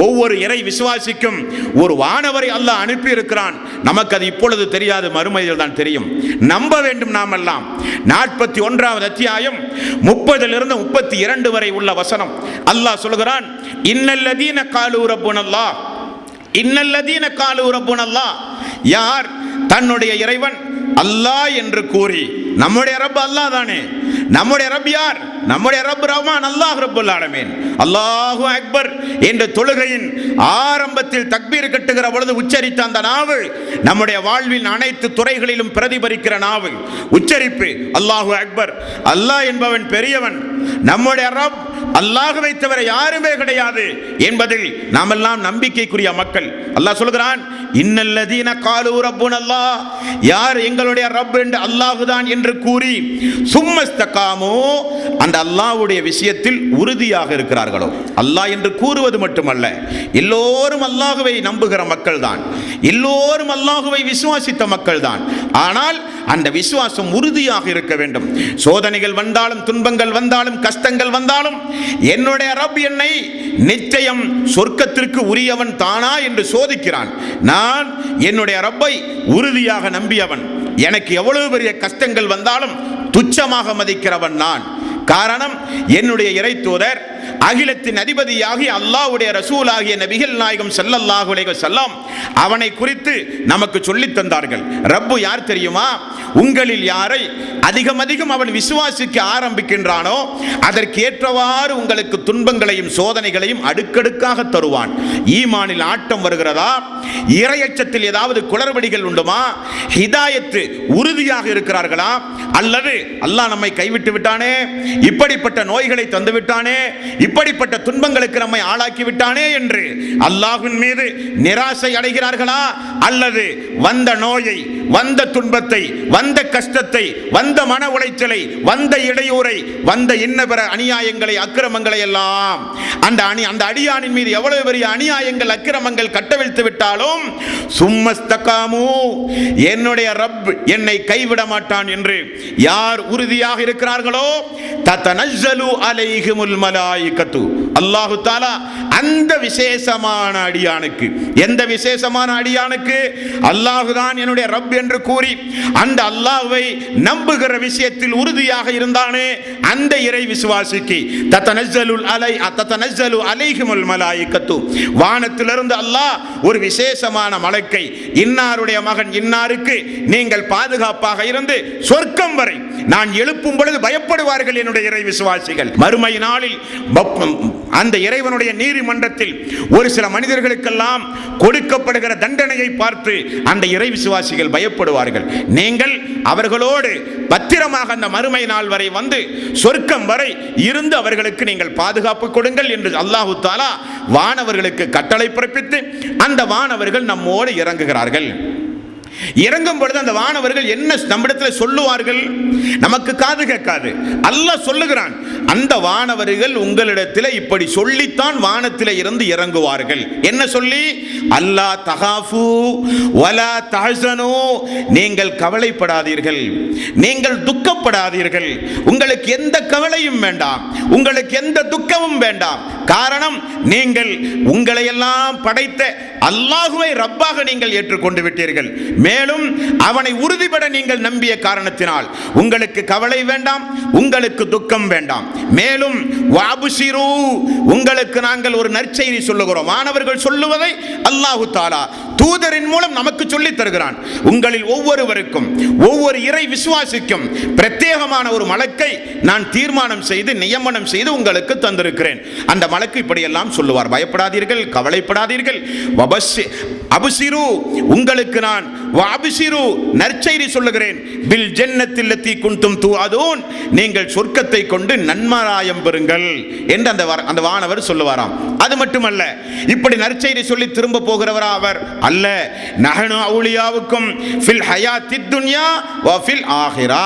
ஒவ்வொரு இறை விசுவாசிக்கும் ஒரு வானவரை அல்லாஹ் அனுப்பி இருக்கிறான். நமக்கு அது இப்பொழுது தெரியாது, மறுமையில் தான் தெரியும். நம்ப வேண்டும் நாமெல்லாம். 41வது அத்தியாயம் 30லிருந்து 32 வரை உள்ள வசனம் அல்லாஹ் சொல்கிறான், இன்னல்லதீன காலு ரப்புனல்லாஹ், இன்னல்லதீன காலு ரப்புனல்லாஹ், யார் தன்னுடைய இறைவன் அல்லாஹ் என்று கூறி, நம்முடைய ரப் அல்லாஹ் தானே, நம்முடைய ரப் யார்? நம்முடைய ரப் ரஹ்மான் அல்லாஹ் ரப்புல் ஆலமீன். அல்லாஹு அக்பர் என்ற தொழுகையின் ஆரம்பத்தில் தக்பீர் கட்டுகிற பொழுது உச்சரித்த அந்த நாவு நம்முடைய வாழ்வின் அனைத்து துறைகளிலும் பிரதிபலிக்கிற நாவு. உச்சரிப்பு அல்லாஹு அக்பர், அல்லாஹ் என்பவன் பெரியவன், நம்முடைய ரப் அல்லாஹ்வை தவிர யாருமே கிடையாது என்பதில் நாமெல்லாம் நம்பிக்கைக்குரிய மக்கள். அல்லாஹ் சொல்கிறான், இன்னல்லதீன காலு ரப்புனல்லாஹ், யார் எங்களுடைய ரப் என்று அல்லாஹுதான் என்று கூறி சும்மஸ்தகாமு, அந்த அல்லாஹ்வுடைய விஷயத்தில் உறுதியாக இருக்கிறார்களோ. அல்லாஹ் என்று கூறுவது மட்டுமல்ல, எல்லோரும் அல்லாஹ்வை நம்புகிற மக்கள் தான், எல்லோரும் அல்லாஹ்வை விசுவாசித்த மக்கள் தான். ஆனால் அந்த விசுவாசம் உறுதியாக இருக்க வேண்டும். சோதனைகள் வந்தாலும், துன்பங்கள் வந்தாலும், கஷ்டங்கள் வந்தாலும், என்னுடைய ரப் என்னை நிச்சயம் சொர்க்கத்திற்கு உரியவன் தானா என்று சோதிக்கிறான். நான் என்னுடைய ரப்பை உறுதியாக நம்பியவன். எனக்கு எவ்வளவு பெரிய கஷ்டங்கள் வந்தாலும் துச்சமாக மதிக்கிறவன் நான். காரணம், என்னுடைய இறை தூதர், அகிலத்தின் அதிபதியாகிய அல்லாஹ்வுடைய ரசூலாகிய நபிகள் நாயகம் ஸல்லல்லாஹு அலைஹி வஸல்லம் அவனை குறித்து நமக்கு சொல்லித் தந்தார்கள். ரப்பு யார் தெரியுமா? உங்களில் யாரை அதிகம் அவன் விசுவாசிக்க ஆரம்பிக்கின்றானோ அதற்கு ஏற்றவாறு உங்களுக்கு துன்பங்களையும் சோதனைகளையும் அடுக்கடுக்காக தருவான். ஈமானில் ஆட்டம் வருகிறதா? இறையச்சத்தில் ஏதாவது குளறுபடிகள் உண்டுமா? ஹிதாயத்து உறுதியாக இருக்கிறார்களா? அல்லது அல்லாஹ் நம்மை கைவிட்டு விட்டானே, இப்படிப்பட்ட நோய்களை தந்து விட்டானே, இப்படிப்பட்ட துன்பங்களுக்கு நம்மை ஆளாக்கி விட்டானே என்று அல்லாஹ்வின் மீது நிராசை அடைகிறார்களா? அல்லது வந்த நோயை, வந்த துன்பத்தை, வந்த கஷ்டத்தை, வந்த மன உளைச்சலை, வந்த இடையூறை, வந்த இன்னபிற அநியாயங்களை, அக்கிரமங்களை எல்லாம் அந்த அடியானின் மீது எவ்வளவு பெரிய அநியாயங்கள், அக்கிரமங்கள் கட்டவிழ்த்து விட்டாலும் சும்மஸ்தகாமு, என்னுடைய ரப் என்னை கைவிட மாட்டான் என்று யார் உறுதியாக இருக்கிறார்களோ தத்தனஸ்ஸலு அலைஹிமுல் மலாயிகத்து, அல்லாஹு தஆலா அந்த விசேஷமான அடியானுக்கு, எந்த விசேஷமான அடியானுக்கு? அல்லாஹுதான் என்னுடைய ரப் என்று கூறி அந்த அல்லாஹ்வை நம்புகிற விஷயத்தில் உறுதியாக இருந்தானே அந்த இறை விசுவாசிக்கு தத்தனஸ்ஸலு அலைஹிமுல் மலாயிகத்து, வானத்திலிருந்து அல்லாஹ் ஒரு விசேஷமான மலக்கை, இன்னாருடைய மகன் இன்னாருக்கு நீங்கள் பாதுகாப்பாக இருந்து சொர்க்கம் வரை நான் எழுப்பும் பொழுது பயப்படுவார்கள் என்னுடைய இறை விசுவாசிகள். மறுமை நாளில் அந்த இறைவனுடைய நீதிமன்றத்தில் ஒரு சில மனிதர்களுக்கெல்லாம் கொடுக்கப்படுகிற தண்டனையை பார்த்து அந்த இறை விசுவாசிகள் பயப்படுவார்கள். நீங்கள் அவர்களோடு பத்திரமாக அந்த மறுமை நாள் வரை வந்து சொர்க்கம் வரை இருந்து அவர்களுக்கு நீங்கள் பாதுகாப்பு கொடுங்கள் என்று அல்லாஹு தஆலா வானவர்களுக்கு கட்டளை பிறப்பித்து அந்த வானவர்கள் நம்மோடு இறங்குகிறார்கள். இறங்கும் பொழுது அந்த வானவர்கள் என்ன நம்மிடத்தில் சொல்லுவார்கள்? நமக்கு காது கேட்காது. அல்லாஹ் சொல்லுகிறான், அந்த வானவர்கள் உங்களிடத்தில் இப்படி சொல்லித்தான் வானத்தில் இருந்து இறங்குவார்கள். என்ன சொல்லி? அல்லா தகாஃபு வலா தஹ்சனு, நீங்கள் கவலைப்படாதீர்கள், நீங்கள் துக்கப்படாதீர்கள், உங்களுக்கு எந்த கவலையும் வேண்டாம், உங்களுக்கு எந்த துக்கமும் வேண்டாம். காரணம், நீங்கள் உங்களை எல்லாம் படைத்த அல்லாஹுவை ரப்பாக நீங்கள் ஏற்றுக்கொண்டு விட்டீர்கள். மேலும் அவனை உறுதிபட நீங்கள் நம்பிய காரணத்தினால் உங்களுக்கு கவலை வேண்டாம், உங்களுக்கு துக்கம் வேண்டாம். மேலும் வஅப்சிரு, உங்களுக்கு நாங்கள் ஒரு நற்செய்தி சொல்லுகிறோம். மாணவர்கள் சொல்லுவதை அல்லாஹு தஆலா தூதரின் மூலம் நமக்கு சொல்லித் தருகிறான். உங்களில் ஒவ்வொருவருக்கும், ஒவ்வொரு இறை விசுவாசிக்கும் பிரத்யேகமான ஒரு மலக்கை நான் தீர்மானம் செய்து நியமனம் செய்து உங்களுக்கு தந்திருக்கிறேன். அந்த மலக்கு இப்படியெல்லாம் சொல்லுவார். பயப்படாதீர்கள், கவலைப்படாதீர்கள். அப்சிரு, உங்களுக்கு நான் வஅப்சிரு நற்செய்தி சொல்லுகிறேன். பில் ஜன்னத்தில் லத்தி குன்தும் துஅதூன், நீங்கள் சொர்க்கத்தை கொண்டு நன்மாராயம் பெறுங்கள் என்று அந்த வானவர் சொல்லுவாராம். அது மட்டுமல்ல, இப்படி நற்செய்தி சொல்லி திரும்ப போகிறவரா அவர் அல்ல. நஹனு அவுலியாவுக்கும் ஃபில் ஹயாத்தித் துன்யா வ ஃபில் ஆகிரா,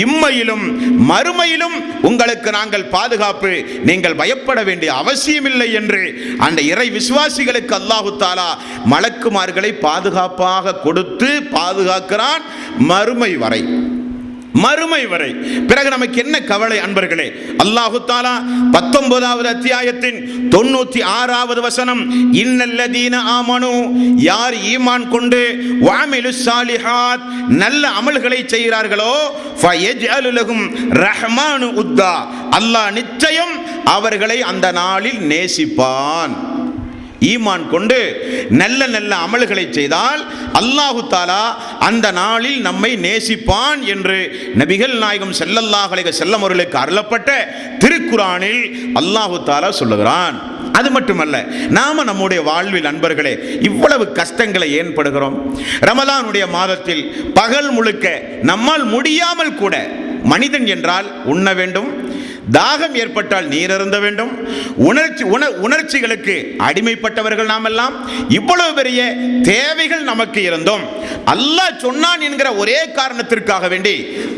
இம்மையிலும் மறுமையிலும் உங்களுக்கு நாங்கள் பாதுகாப்பு, நீங்கள் பயப்பட வேண்டிய அவசியமில்லை என்று அந்த இறை விசுவாசிகளுக்கு அல்லாஹு தஆலா மலக்குமார்களை பாதுகாப்பாக கொடுத்து பாதுகாக்கிறான் மறுமை வரை. மறுமை வரை. பிறகு நமக்கு என்ன கவலை அன்பர்களே? அல்லாஹு தஆலா 19வது அத்தியாயத்தின் 96வது வசனம், இன்னல்லதீன ஆமனு, யார் ஈமான் கொண்டு வஅமிலுஸ் சாலிஹாத், நல்ல அமல்களை செய்கிறார்களோ, ஃபயஜ்அலு லஹும் ரஹ்மானு உத்தா, அல்லாஹ் நிச்சயம் அவர்களை அந்த நாளில் நேசிப்பான். ஈமான் கொண்டு நல்ல நல்ல அமல்களை செய்தால் அல்லாஹு தஆலா அந்த நாளில் நம்மை நேசிப்பான் என்று நபிகள் நாயகம் ஸல்லல்லாஹு அலைஹி வஸல்லம் அவர்களுக்கு அருளப்பட்ட திருக்குர்ஆனில் அல்லாஹு தஆலா சொல்லுகிறான். அது மட்டுமல்ல, நாம நம்முடைய வாழ்வில் அன்பர்களே இவ்வளவு கஷ்டங்களை ஏன் படுகிறோம்? ரமலானுடைய மாதத்தில் பகல் முழுக்க நம்மால் முடியாமல் கூட, மனிதன் என்றால் உண்ண வேண்டும், தாகம் ஏற்பட்டால் நீர் அருந்த வேண்டும், உணர்ச்சிகளுக்கு அடிமைப்பட்டவர்கள் நாம் எல்லாம், இவ்வளவு பெரிய தேவைகள் நமக்கு இருந்தோம். அல்லாஹ் சொன்னான் என்கிற ஒரே காரணத்திற்காக வேண்டி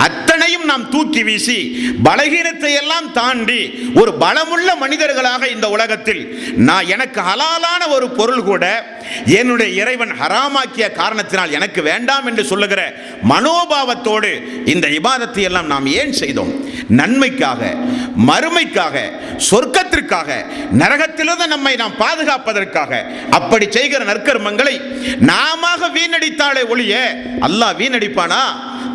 அத்தனையும் நாம் தூக்கி வீசி பலகீனத்தை எல்லாம் தாண்டி ஒரு பலமுள்ள மனிதர்களாக இந்த உலகத்தில் நான் எனக்கு ஹலாலான ஒரு பொருள் கூட என்னுடைய இறைவன் ஹராமாக்கிய காரணத்தினால் எனக்கு வேண்டாம் என்று சொல்லுகிற மனோபாவத்தோடு இந்த இபாதத்தை எல்லாம் நாம் ஏன் செய்தோம்? நன்மைக்காக, மறுமைக்காக, சொர்க்கத்திற்காக, நரகத்திலிருந்து நம்மை நாம் பாதுகாப்பதற்காக. அப்படி செய்கிற நற்கர்மங்களை நாம வீணடித்தாலே ஒழிய அல்லாஹ் வீணடிப்பானா?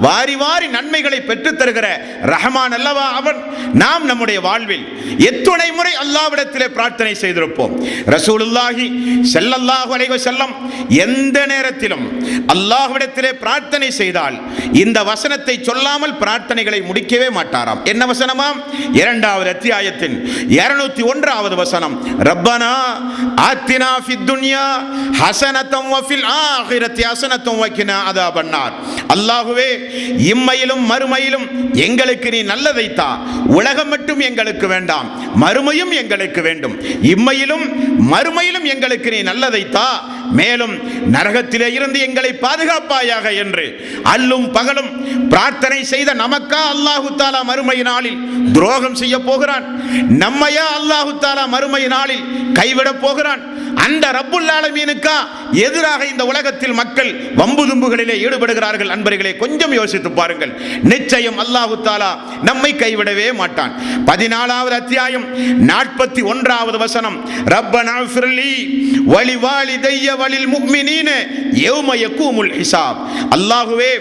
வாரி வாரி நன்மைகளை பெற்றுத் தருகிற ரஹ்மான் அல்லவா அவன். நாம் நம்முடைய வாழ்வில் எத்துணை முறை அல்லாஹ்விடத்திலே பிரார்த்தனை செய்திருப்போம். ரசூலுல்லாஹி ஸல்லல்லாஹு அலைஹி வஸல்லம் எந்த நேரத்திலும் அல்லாஹ்விடத்திலே பிரார்த்தனை செய்தால் இந்த வசனத்தை சொல்லாமல் பிரார்த்தனைகளை முடிக்கவே மாட்டாராம். என்ன வசனமாம்? 2வது அத்தியாயத்தின் 201வது வசனம், ரப்பனா ஆத்தினா ஃபித் துன்யா ஹஸனத்தம் வ ஃபில் ஆகிரத்தி ஹஸனத்தம் வ கினா அஸாபன்னார். அல்லாஹ்வே, இம்மையிலும் மறுமையிலும் எங்களுக்கு நீ நல்லதை தா. உலகம் மட்டும் எங்களுக்கு வேண்டாம், மறுமையும் எங்களுக்கு வேண்டும். இம்மையிலும் மறுமையிலும் எங்களுக்கு நீ நல்லதை தா, மேலும் நரகத்திலே இருந்து எங்களை பாதுகாப்பாயாக என்று அல்லும் பகலும் பிரார்த்தனை செய்த நமக்கா அல்லாஹு தஆலா மறுமை நாளில் துரோகம் செய்ய போகிறான்? நம்மையா அல்லாஹு தஆலா மறுமை நாளில் கைவிட போகிறான்? அந்த ரப்புல் ஆலமீனுக்கா எதிராக இந்த உலகத்தில் மக்கள் வம்பு தும்புகளிலே ஈடுபடுகிறார்கள். அன்பர்களே, கொஞ்சம் யோசித்து பாருங்கள். நிச்சயம் அல்லாஹு தஆலா நம்மை கைவிடவே மாட்டான். 14வது அத்தியாயம் 41வது வசனம், ரப்பனா ஃபிர்லி வலிவாலிதைய வலில் முஃமினீன யௌம யகூமுல் ஹிசாப். அல்லாஹ்வே,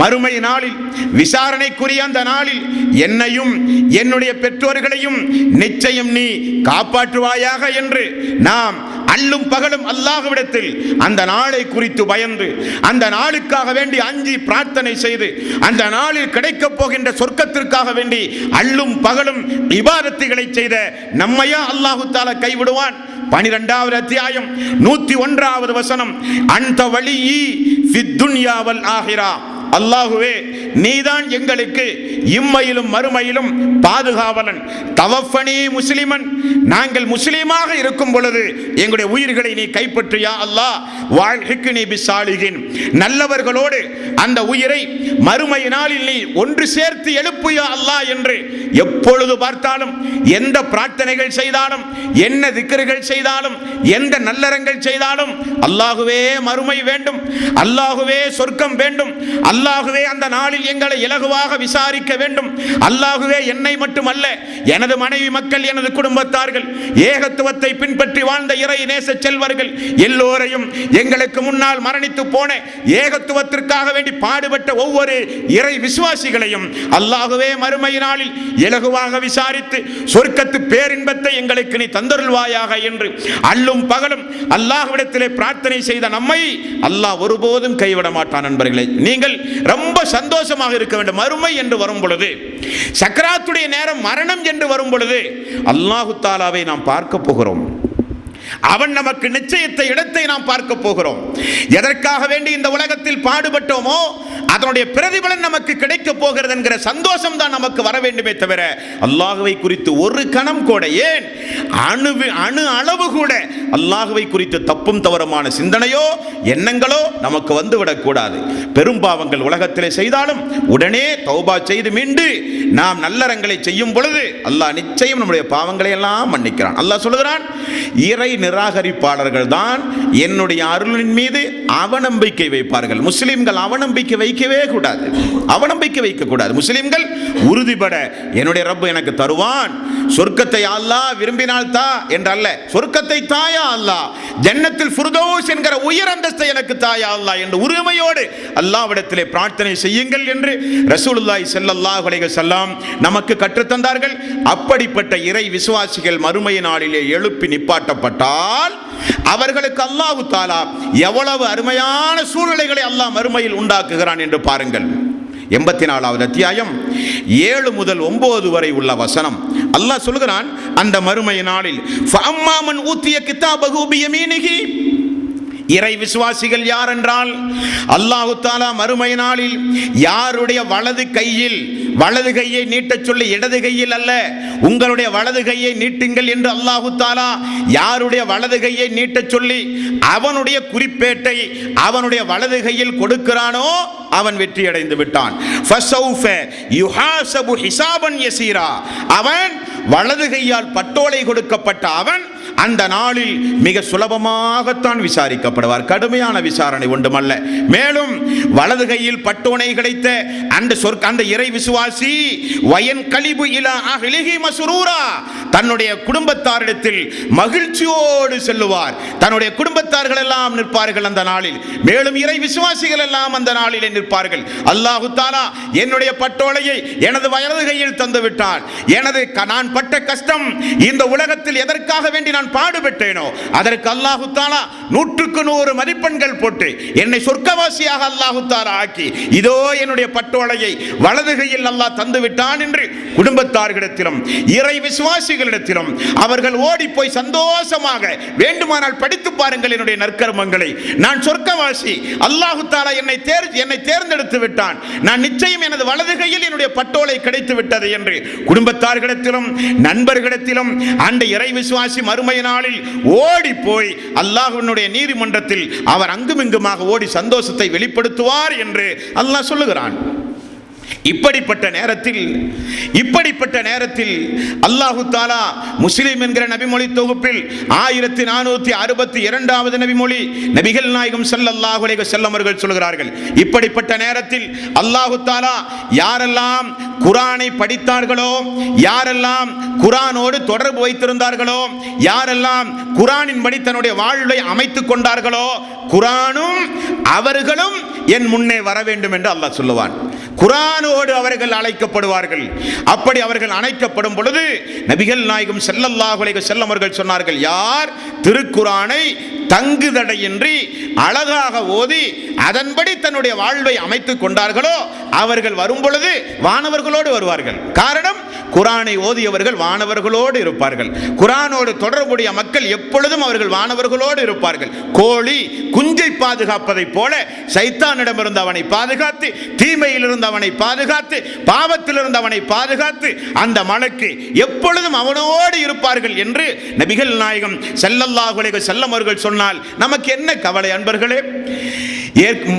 மறுமை நாளில், விசாரணைக்குரிய அந்த நாளில் என்னையும் என்னுடைய பெற்றோர்களையும் நிச்சயம் நீ காப்பாற்றுவாயாக என்று நாம் அல்லும் பகலும் அல்லாஹ்விடத்தில் அந்த நாளை குறித்து பயந்து, அந்த நாளுக்காக வேண்டி அஞ்சி பிரார்த்தனை செய்து, அந்த நாளில் கிடைக்கப் போகின்ற சொர்க்கத்திற்காக வேண்டி அல்லும் பகலும் இபாதத்துகளை செய்த நம்மையா அல்லாஹு தஆலா கைவிடுவான்? 12வது அத்தியாயம் 101வது வசனம், அன்த வலியி ஃபித் துன்யா வல் ஆஹிரா. அல்லாஹுவே, நீதான் எங்களுக்கு இம்மையிலும் மறுமையிலும் பாதுகாவலன். தவஃபனி முஸ்லிமன், நாங்கள் முஸ்லீமாக இருக்கும் பொழுது எங்களுடைய உயிர்களை நீ கைப்பற்றியா அல்லாஹ். வாழ்ஹிக்னி பிஸ்ஸாலிஹின், நல்லவர்களோடு அந்த உயிரை மறுமை நாளில் நீ ஒன்று சேர்த்து எழுப்புயா அல்லாஹ் என்று எப்பொழுது பார்த்தாலும், எந்த பிரார்த்தனைகள் செய்தாலும், என்ன திக்ருகள் செய்தாலும், எந்த நல்லறங்கள் செய்தாலும், அல்லாஹுவே மறுமை வேண்டும், அல்லாஹுவே சொர்க்கம் வேண்டும், அல்லாஹுவே அந்த நாளில் எங்களை இலகுவாக விசாரிக்க வேண்டும், அல்லாஹுவே என்னை மட்டுமல்ல எனது மனைவி மக்கள், எனது குடும்பத்தார்கள், ஏகத்துவத்தை பின்பற்றி வாழ்ந்த இறை நேச செல்வர்கள் எல்லோரையும், எங்களுக்கு முன்னால் மரணித்து போன ஏகத்துவத்திற்காக வேண்டி பாடுபட்ட ஒவ்வொரு இறை விசுவாசிகளையும் அல்லாஹுவே மறுமை நாளில் இலகுவாக விசாரித்து சொர்க்கத்து பேரின்பத்தை எங்களுக்கு நீ தந்தருள்வாயாக என்று அல்லும் பகலும் அல்லாஹ்விடத்திலே பிரார்த்தனை செய்த நம்மை அல்லாஹ் ஒருபோதும் கைவிட மாட்டான். நண்பர்களே, நீங்கள் ரொம்ப சந்தோஷமாக இருக்க வேண்டும். மறுமை என்று வரும் பொழுது, சக்கராத்துடைய நேரம், மரணம் என்று வரும் பொழுது அல்லாஹு தஆலாவை நாம் பார்க்க போகிறோம். அவன் நமக்கு நிச்சயத்தை, இடத்தை நாம் பார்க்க போகிறோம். எதற்காக வேண்டி இந்த உலகத்தில் பாடுபட்டோமோ அதனுடைய பிரதிபலன் நமக்கு கிடைக்க போகிறது என்கிற சந்தோஷம் தான் நமக்கு வர வேண்டுமே தவிர, அல்லாஹ்வை குறித்து ஒரு கணம் கூட, ஏன் அணு அளவு கூட அல்லாஹ்வை குறித்து தப்பும் தவறுமான சிந்தனையோ எண்ணங்களோ நமக்கு வந்துவிடக் கூடாது. பெரும்பாவங்கள் உலகத்திலே செய்தாலும் உடனே தௌபா செய்து மீண்டு நாம் நல்லறங்களை செய்யும் பொழுது அல்லாஹ் நிச்சயம் நம்முடைய பாவங்களை எல்லாம் மன்னிக்கிறான். அல்லாஹ் சொல்கிறான், இறை நிராகரிப்பாளர்கள் தான் என்னுடைய அருளின் மீது அவநம்பிக்கை வைப்பார்கள். முஸ்லிம்கள் அவநம்பிக்கை வைக்கவே கூடாது, அவநம்பிக்கை வைக்க கூடாது. முஸ்லிம்கள் உறுதிபட என்னுடைய ரப்பு எனக்கு தருவான், சொர்க்கத்தை அல்லாஹ் விரும்பினால் தா என்றல்ல, சொர்க்கத்தை தாயா அல்லாஹ், ஜன்னத்தில் ஃபிர்தௌஸ் என்கிற உயர் அந்தஸ்தை எனக்கு தாயா அல்லாஹ் என்று உரிமையோடு அல்லாஹ்விடத்திலே பிரார்த்தனை செய்யுங்கள் என்று ரசூலுல்லாஹி ஸல்லல்லாஹு அலைஹி வஸல்லம் நமக்கு கற்றுத்தந்தார்கள். அப்படிப்பட்ட இறை விசுவாசிகள் மறுமை நாளிலே எழுப்பி நிப்பாட்டப்பட்டால் அவர்களுக்கு அல்லாஹ் தஆலா எவ்வளவு அருமையான சூழ்நிலைகளை அல்லாஹ் மறுமையில் உண்டாக்குகிறான் என்று பாருங்கள். 84வது அத்தியாயம் 7 முதல் 9 வரை உள்ள வசனம், அல்லாஹ் சொல்கிறான், அந்த மறுமை நாளில் ஃபஅம்மா மன் ஊத்திய கிதாபஹு பியமீனிஹி, இறை விசுவாசிகள் யார் என்றால், அல்லாஹு தஆலா மறுமை நாளில் யாருடைய வலது கையை நீட்டச் சொல்லி, இடது கையில் அல்ல, உங்களுடைய வலது கையை நீட்டுங்கள் என்று அல்லாஹு தஆலா யாருடைய வலது கையை நீட்டச் சொல்லி அவனுடைய குறிப்பேட்டை அவனுடைய வலது கையில் கொடுக்கிறானோ அவன் வெற்றி அடைந்து விட்டான். ஃபஸௌஃப யுஹாஸபு ஹிசாபன் யஸீரா, அவன் வலது கையால் பட்டோலை கொடுக்கப்பட்ட அவன் அந்த நாளில் மிக சுலபமாகத்தான் விசாரிக்கப்படுவார். கடுமையான விசாரணை ஒன்றுமல்ல. மேலும் வலது கையில் பட்டோனை கிடைத்த அந்த இறை விசுவாசி வயன் கலிபு இலா அஹ்லிஹி மஸ்ரூரா, தன்னுடைய குடும்பத்தாரிடத்தில் மகிழ்ச்சியோடு செல்லுவார். தன்னுடைய குடும்பத்தார்கள் எல்லாம் நிற்பார்கள் அந்த நாளில். மேலும் இறை விசுவாசிகள் எல்லாம் அந்த நாளிலே நிற்பார்கள். அல்லாஹு தஆலா என்னுடைய பட்டோலையை எனது வலது கையில் தந்து விட்டான். நான் பட்ட கஷ்டம் இந்த உலகத்தில் எதற்காக வேண்டி நான் பாடுபட்டேனோ அதற்கு அல்லாஹு தஆலா 100க்கு 100 மதிப்பெண்கள் போட்டு என்னை சொர்க்கவாசியாக அல்லாஹு தஆலா ஆக்கி, இதோ என்னுடைய பட்டோலையை வலது கையில் அல்லாஹ் தந்து விட்டான் என்று குடும்பத்தார்களிடத்திலும் இறை விசுவாசிகளிடத்திலும் அவர்கள் ஓடி போய் சந்தோஷமாக, வேண்டுமானால் படித்து பாருங்கள் என்னுடைய நற்கர்மங்களை, நான் சொர்க்கவாசி, அல்லாஹு தஆலா என்னை தேர்ந்தெடுத்து விட்டான், நான் நிச்சயம் எனது வலது கையில் என்னுடைய பட்டோலை கிடைத்து விட்டது என்று குடும்பத்தார்களிடத்திலும் நண்பர்களிடத்திலும் அந்த இறை விசுவாசி மறுமை நாளில் ஓடி போய் அல்லாஹ்வினுடைய நீதிமன்றத்தில் அவர் அங்குமிங்குமாக ஓடி சந்தோஷத்தை வெளிப்படுத்துவார் என்று அல்லாஹ் சொல்லுகிறான். இப்படிப்பட்ட நேரத்தில் அல்லாஹு தாலா முஸ்லிம் என்கிற நபிமொழி தொகுப்பில் 1462வது நபிமொழி நபிகள் நாயகம் ஸல்லல்லாஹு அலைஹி வஸல்லம் அவர்கள் சொல்கிறார்கள், இப்படிப்பட்ட நேரத்தில் அல்லாஹு தாலா யாரெல்லாம் குர்ஆனை படித்தார்களோ, யாரெல்லாம் குர்ஆனோடு தொடர்பு வைத்திருந்தார்களோ, யாரெல்லாம் குர்ஆனின்படி தன்னுடைய வாழ்வை அமைத்துக் கொண்டார்களோ, குர்ஆனும் அவர்களும் என் முன்னே வர வேண்டும் என்று அல்லாஹ் சொல்லுவான். குர்ஆனோடு அவர்கள் அழைக்கப்படுவார்கள். அப்படி அவர்கள் அழைக்கப்படும் பொழுது நபிகள் நாயகம் ஸல்லல்லாஹு அலைஹி வஸல்லம் அவர்கள் சொன்னார்கள், யார் திருக்குர்ஆனை தங்குதடையின்றி அழகாக ஓதி அதன்படி தன்னுடைய வாழ்வை அமைத்துக் கொண்டார்களோ அவர்கள் வரும் பொழுது வானவர்களோடு வருவார்கள். காரணம், குர்ஆனை ஓதியவர்கள் வானவர்களோடு இருப்பார்கள். குர்ஆனோடு தொடர்புடைய மக்கள் எப்பொழுதும் அவர்கள் வானவர்களோடு இருப்பார்கள். கோழி குஞ்சை பாதுகாப்பதைப் போல சைத்தானிடமிருந்து அவனை பாதுகாத்து, தீமையிலிருந்து அவனை பாதுகாத்து, பாவத்திலிருந்து அவனை பாதுகாத்து அந்த மலக்கு எப்பொழுதும் அவனோடு இருப்பார்கள் என்று நபிகள் நாயகம் ஸல்லல்லாஹு அலைஹி வஸல்லம் அவர்கள் சொன்னால் நமக்கு என்ன கவலை அன்பர்களே?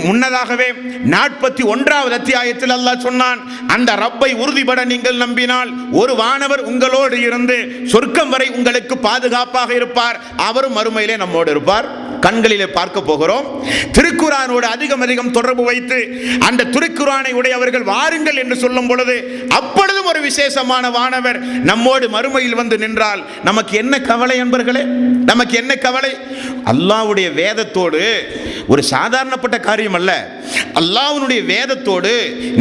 முன்னதாகவே 41வது அத்தியாயத்தில் அல்லாஹ் சொன்னான், அந்த ரப்பை உறுதிபட நீங்கள் நம்பினால் ஒரு வானவர் உங்களோடு இருந்து சொர்க்கம் வரை உங்களுக்கு பாதுகாப்பாக இருப்பார். அவரும் மறுமையிலே நம்மோடு இருப்பார். கண்களிலே பார்க்க போகிறோம். திருக்குர்ஆனோடு அதிகம் தொடர்பு வைத்து அந்த திருக்குர்ஆனை உடையவர்கள் வாருங்கள் என்று சொல்லும் பொழுது அப்பொழுதும் ஒரு விசேஷமான வானவர் நம்மோடு மறுமையில் வந்து நின்றால் நமக்கு என்ன கவலை என்பர்களே? நமக்கு என்ன கவலை? அல்லாஹ்வுடைய வேதத்தோடு ஒரு சாதாரணப்பட்ட காரியம் அல்ல. அல்லாஹ்வுடைய வேதத்தோடு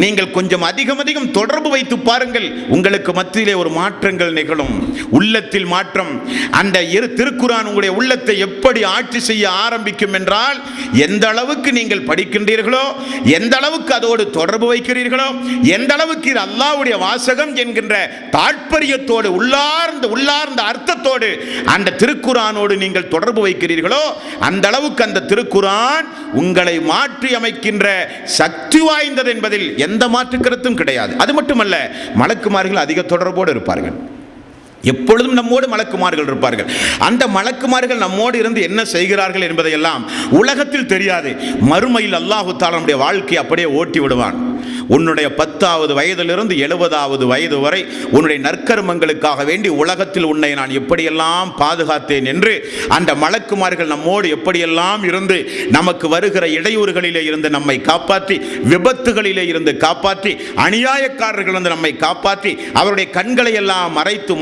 நீங்கள் கொஞ்சம் அதிகம் தொடர்பு வைத்து பாருங்கள். உங்களுக்கு மத்தியிலே ஒரு மாற்றங்கள் நிகழும். உள்ளத்தில் மாற்றம். அந்த திருக்குர்ஆன் உங்களுடைய உள்ளத்தை எப்படி ஆட்சி செய்ய ஆரம்பிக்கும் என்றால், எந்த அளவுக்கு நீங்கள் படிக்கின்றீர்களோ, எந்த அளவுக்கு அதோடு தொடர்பு வைக்கிறீர்களோ, எந்த அளவுக்கு இது அல்லாஹ்வுடைய வாசகம் என்கின்ற தாற்பயத்தோடு உள்ளார்ந்த அர்த்தத்தோடு அந்த திருக்குர்ஆனோடு நீங்கள் தொடர்பு வைக்கிறீர்களோ அந்த அளவுக்கு அந்த திருக்குர்ஆன் உங்களை மாற்றி அமைக்கின்ற சக்தி வாய்ந்தது என்பதில் எந்த மாற்று கருத்தும் கிடையாது. அது மட்டுமல்ல, மலக்குமார்கள் அதிக தொடர்போடு இருப்பார்கள். எப்பொழுதும் நம்மோடு மலக்குமார்கள் இருப்பார்கள். அந்த மலக்குமார்கள் நம்மோடு இருந்து என்ன செய்கிறார்கள் என்பதையெல்லாம் உலகத்தில் தெரியாது. மறுமையில் அல்லாஹ் தஆலா நம்முடைய வாழ்க்கையை அப்படியே ஓட்டி விடுவான். உன்னுடைய 10வது வயதிலிருந்து 70வது வயது வரை உன்னுடைய நற்கர்மங்களுக்காக வேண்டி உலகத்தில் உன்னை நான் எப்படியெல்லாம் பாதுகாத்தேன் என்று அந்த மலக்குமார்கள் நம்மோடு எப்படியெல்லாம் இருந்து நமக்கு வருகிற இடையூறுகளிலே இருந்து நம்மை காப்பாற்றி, விபத்துகளிலே இருந்து காப்பாற்றி, அநியாயக்காரர்களிலிருந்து நம்மை காப்பாற்றி, அவருடைய கண்களை எல்லாம் மறைத்து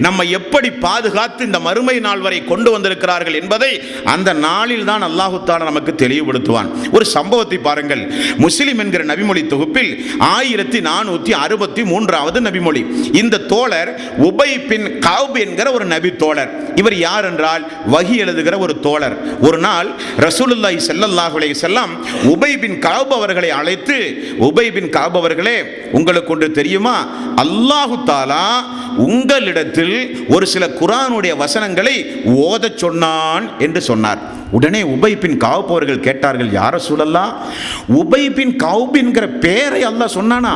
நம்மை எப்படி பாதுகாத்து இந்த மறுமை நாள் வரை கொண்டு வந்திருக்கிறார்கள் என்பதை அந்த நாளில் தான் அல்லாஹ் தஆலா நமக்கு தெளிவுபடுத்துவான். ஒரு சம்பவத்தை பாருங்கள். முஸ்லிம் என்கிற நபிமொழி தொகுப்பில் 1463வது நபிமொழி. இந்த தோழர் உபை பின் கஅப் என்கிற ஒரு நபி தோழர். இவர் யார் என்றால் வஹி எழுதுகிற ஒரு தோழர். ஒரு நாள் ரசூலுல்லாஹி ஸல்லல்லாஹு அலைஹி வஸல்லம் உபை பின் கஅப் அவர்களை அழைத்து, உபை பின் கஅப் அவர்களே, உங்களுக்கு ஒன்று தெரியுமா? அல்லாஹ் தஆலா உங்களிடத்தில் ஒரு சில குர்ஆனுடைய வசனங்களை ஓதச் சொன்னான் என்று சொன்னார். உடனே உபை பின் கஅப் அவர்கள் கேட்டார்கள், யார் ரசூலல்லாஹ், உபை பின் கஅப் என்கிற பெயரை அல்லாஹ் சொன்னானா?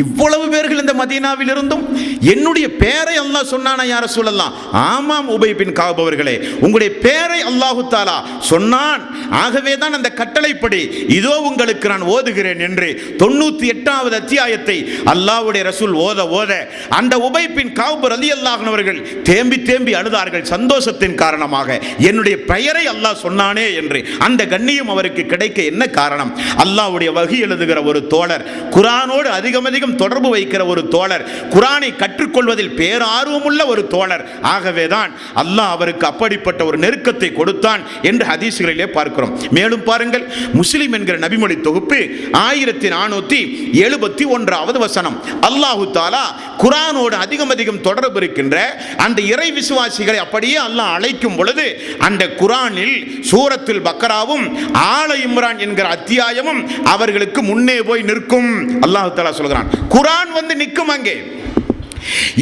இவ்வளவு பேர்கள் இந்த மதீனாவில் இருந்தும் என்னுடைய பெயரை அல்லாஹ் சொன்னானா யார் ரசூலல்லாஹ்? ஆமாம் உபை பின் கஅப் அவர்களே, உங்களுடைய பெயரை அல்லாஹ் தஆலா சொன்னான். ஆகவே தான் அந்த கட்டளைப்படி இதோ உங்களுக்கு நான் ஓதுகிறேன் என்று 98வது அத்தியாயத்தை அல்லாஹ்வுடைய ரசூல் ஓத அந்த உபை பின் கஅப் ரலியல்லாஹு அன்ஹு அவர்கள் தேம்பி அழுதார்கள் சந்தோஷத்தின் காரணமாக. என்னுடைய பெயரை அல்லாஹ் சொன்னானே என்று. அந்த கண்ணியம் அவருக்கு கிடைக்க என்ன காரணம்? அல்லாஹ்வுடைய வஹி எழுதுகிற ஒரு தோழர், குர்ஆனோடு அதிகம் தொடர்பு வைக்கிற ஒரு தோழர், குர்ஆனை கற்றுக்கொள்வதில் பேரார்வமுள்ள ஒரு தோழர். ஆகவேதான் அல்லாஹ் அவருக்கு அப்படிப்பட்ட ஒரு நெருக்கத்தை கொடுத்தான் என்று ஹதீஸ்களிலே பார்க்கிறோம். மேலும் பாருங்கள், முஸ்லிம் என்கிற நபிமொழி தொகுப்பு 1471வது வசனம். அல்லாஹ் தஆலா குர்ஆனோடு அதிகம் தொடர்பு இருக்கின்ற அந்த இறை விசுவாசிகளை அப்படியே அல்லாஹ் அழைக்கும் பொழுது அந்த குர்ஆனில் சூரத்துல் பக்ராவும் ஆல இம்ரான் என்கிற அத்தியாயமும் அவர்களுக்கு முன்னே போய் நிற்கும். அல்லாஹ் தஆலா சொல்கிறான், குர்ஆன் வந்து நிற்கும். அங்கே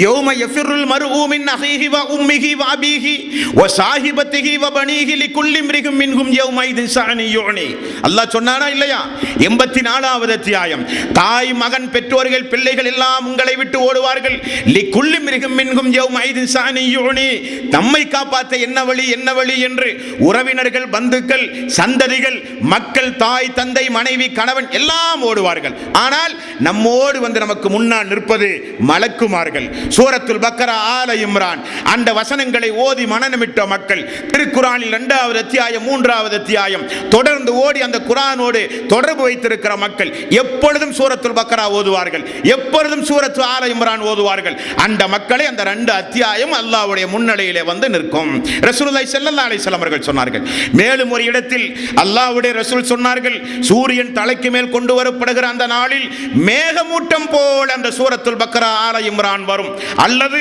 யௌம யஃபிருல் மர்உ மின் அஹீஹி வ உம்மிஹி வ அபீஹி வ ஸாஹிபத்திஹி வ பனீஹி லிகுல்லி இம்ரிஹிம் மின்ஹும் யௌமைதின் ஸஅனி யுனி. அல்லாஹ் சொன்னானா இல்லையா? 84வது அத்தியாயம். தாய் மகன் பெற்றோர்கள் பிள்ளைகள் எல்லாம் உங்களை விட்டு ஓடுவார்கள். லிகுல்லி இம்ரிஹிம் மின்ஹும் யௌமைதின் ஸஅனி யுனி. நம்மை காப்பாற்ற என்ன வழி என்று உறவினர்கள், பந்துக்கள், சந்ததிகள், மக்கள், தாய், தந்தை, மனைவி, கணவன் எல்லாம் ஓடுவார்கள். ஆனால் நம்மோடு வந்து நமக்கு முன்னால் நிற்பது மலக்குமார்கள். சூரத்துல் பக்கரா, ஆல இம்ரான் அந்த வசனங்களை ஓதி மனநமிட்ட மக்கள், திருக்குர்ஆனில் 2வது அத்தியாயம் 3வது அத்தியாயம் தொடர்ந்து ஓடி அந்த குர்ஆனோடு தொடர்பு வைத்திருக்கிற மக்கள் எப்பொழுதும் சூரத்துல் பக்கரா ஓதுவார்கள், எப்பொழுதும் சூரத்து ஆல இம்ரான் ஓதுவார்கள். அந்த மக்களை அந்த 2 அத்தியாயம் அல்லாஹ்வுடைய முன்னிலையிலே வந்து நிற்கும். ரசூலுல்லாஹி ஸல்லல்லாஹு அலைஹி வஸல்லம் அவர்கள் சொன்னார்கள். மேலும் ஒரு இடத்தில் அல்லாஹ்வுடைய ரசூல் சொன்னார்கள், சூரியன் தலைக்கு மேல் கொண்டு வரப்படுகிற அந்த நாளில் மேகமூட்டம் போல அந்த சூரத்துல் பக்கரா, ஆல இம்ரான் வரும். அல்லது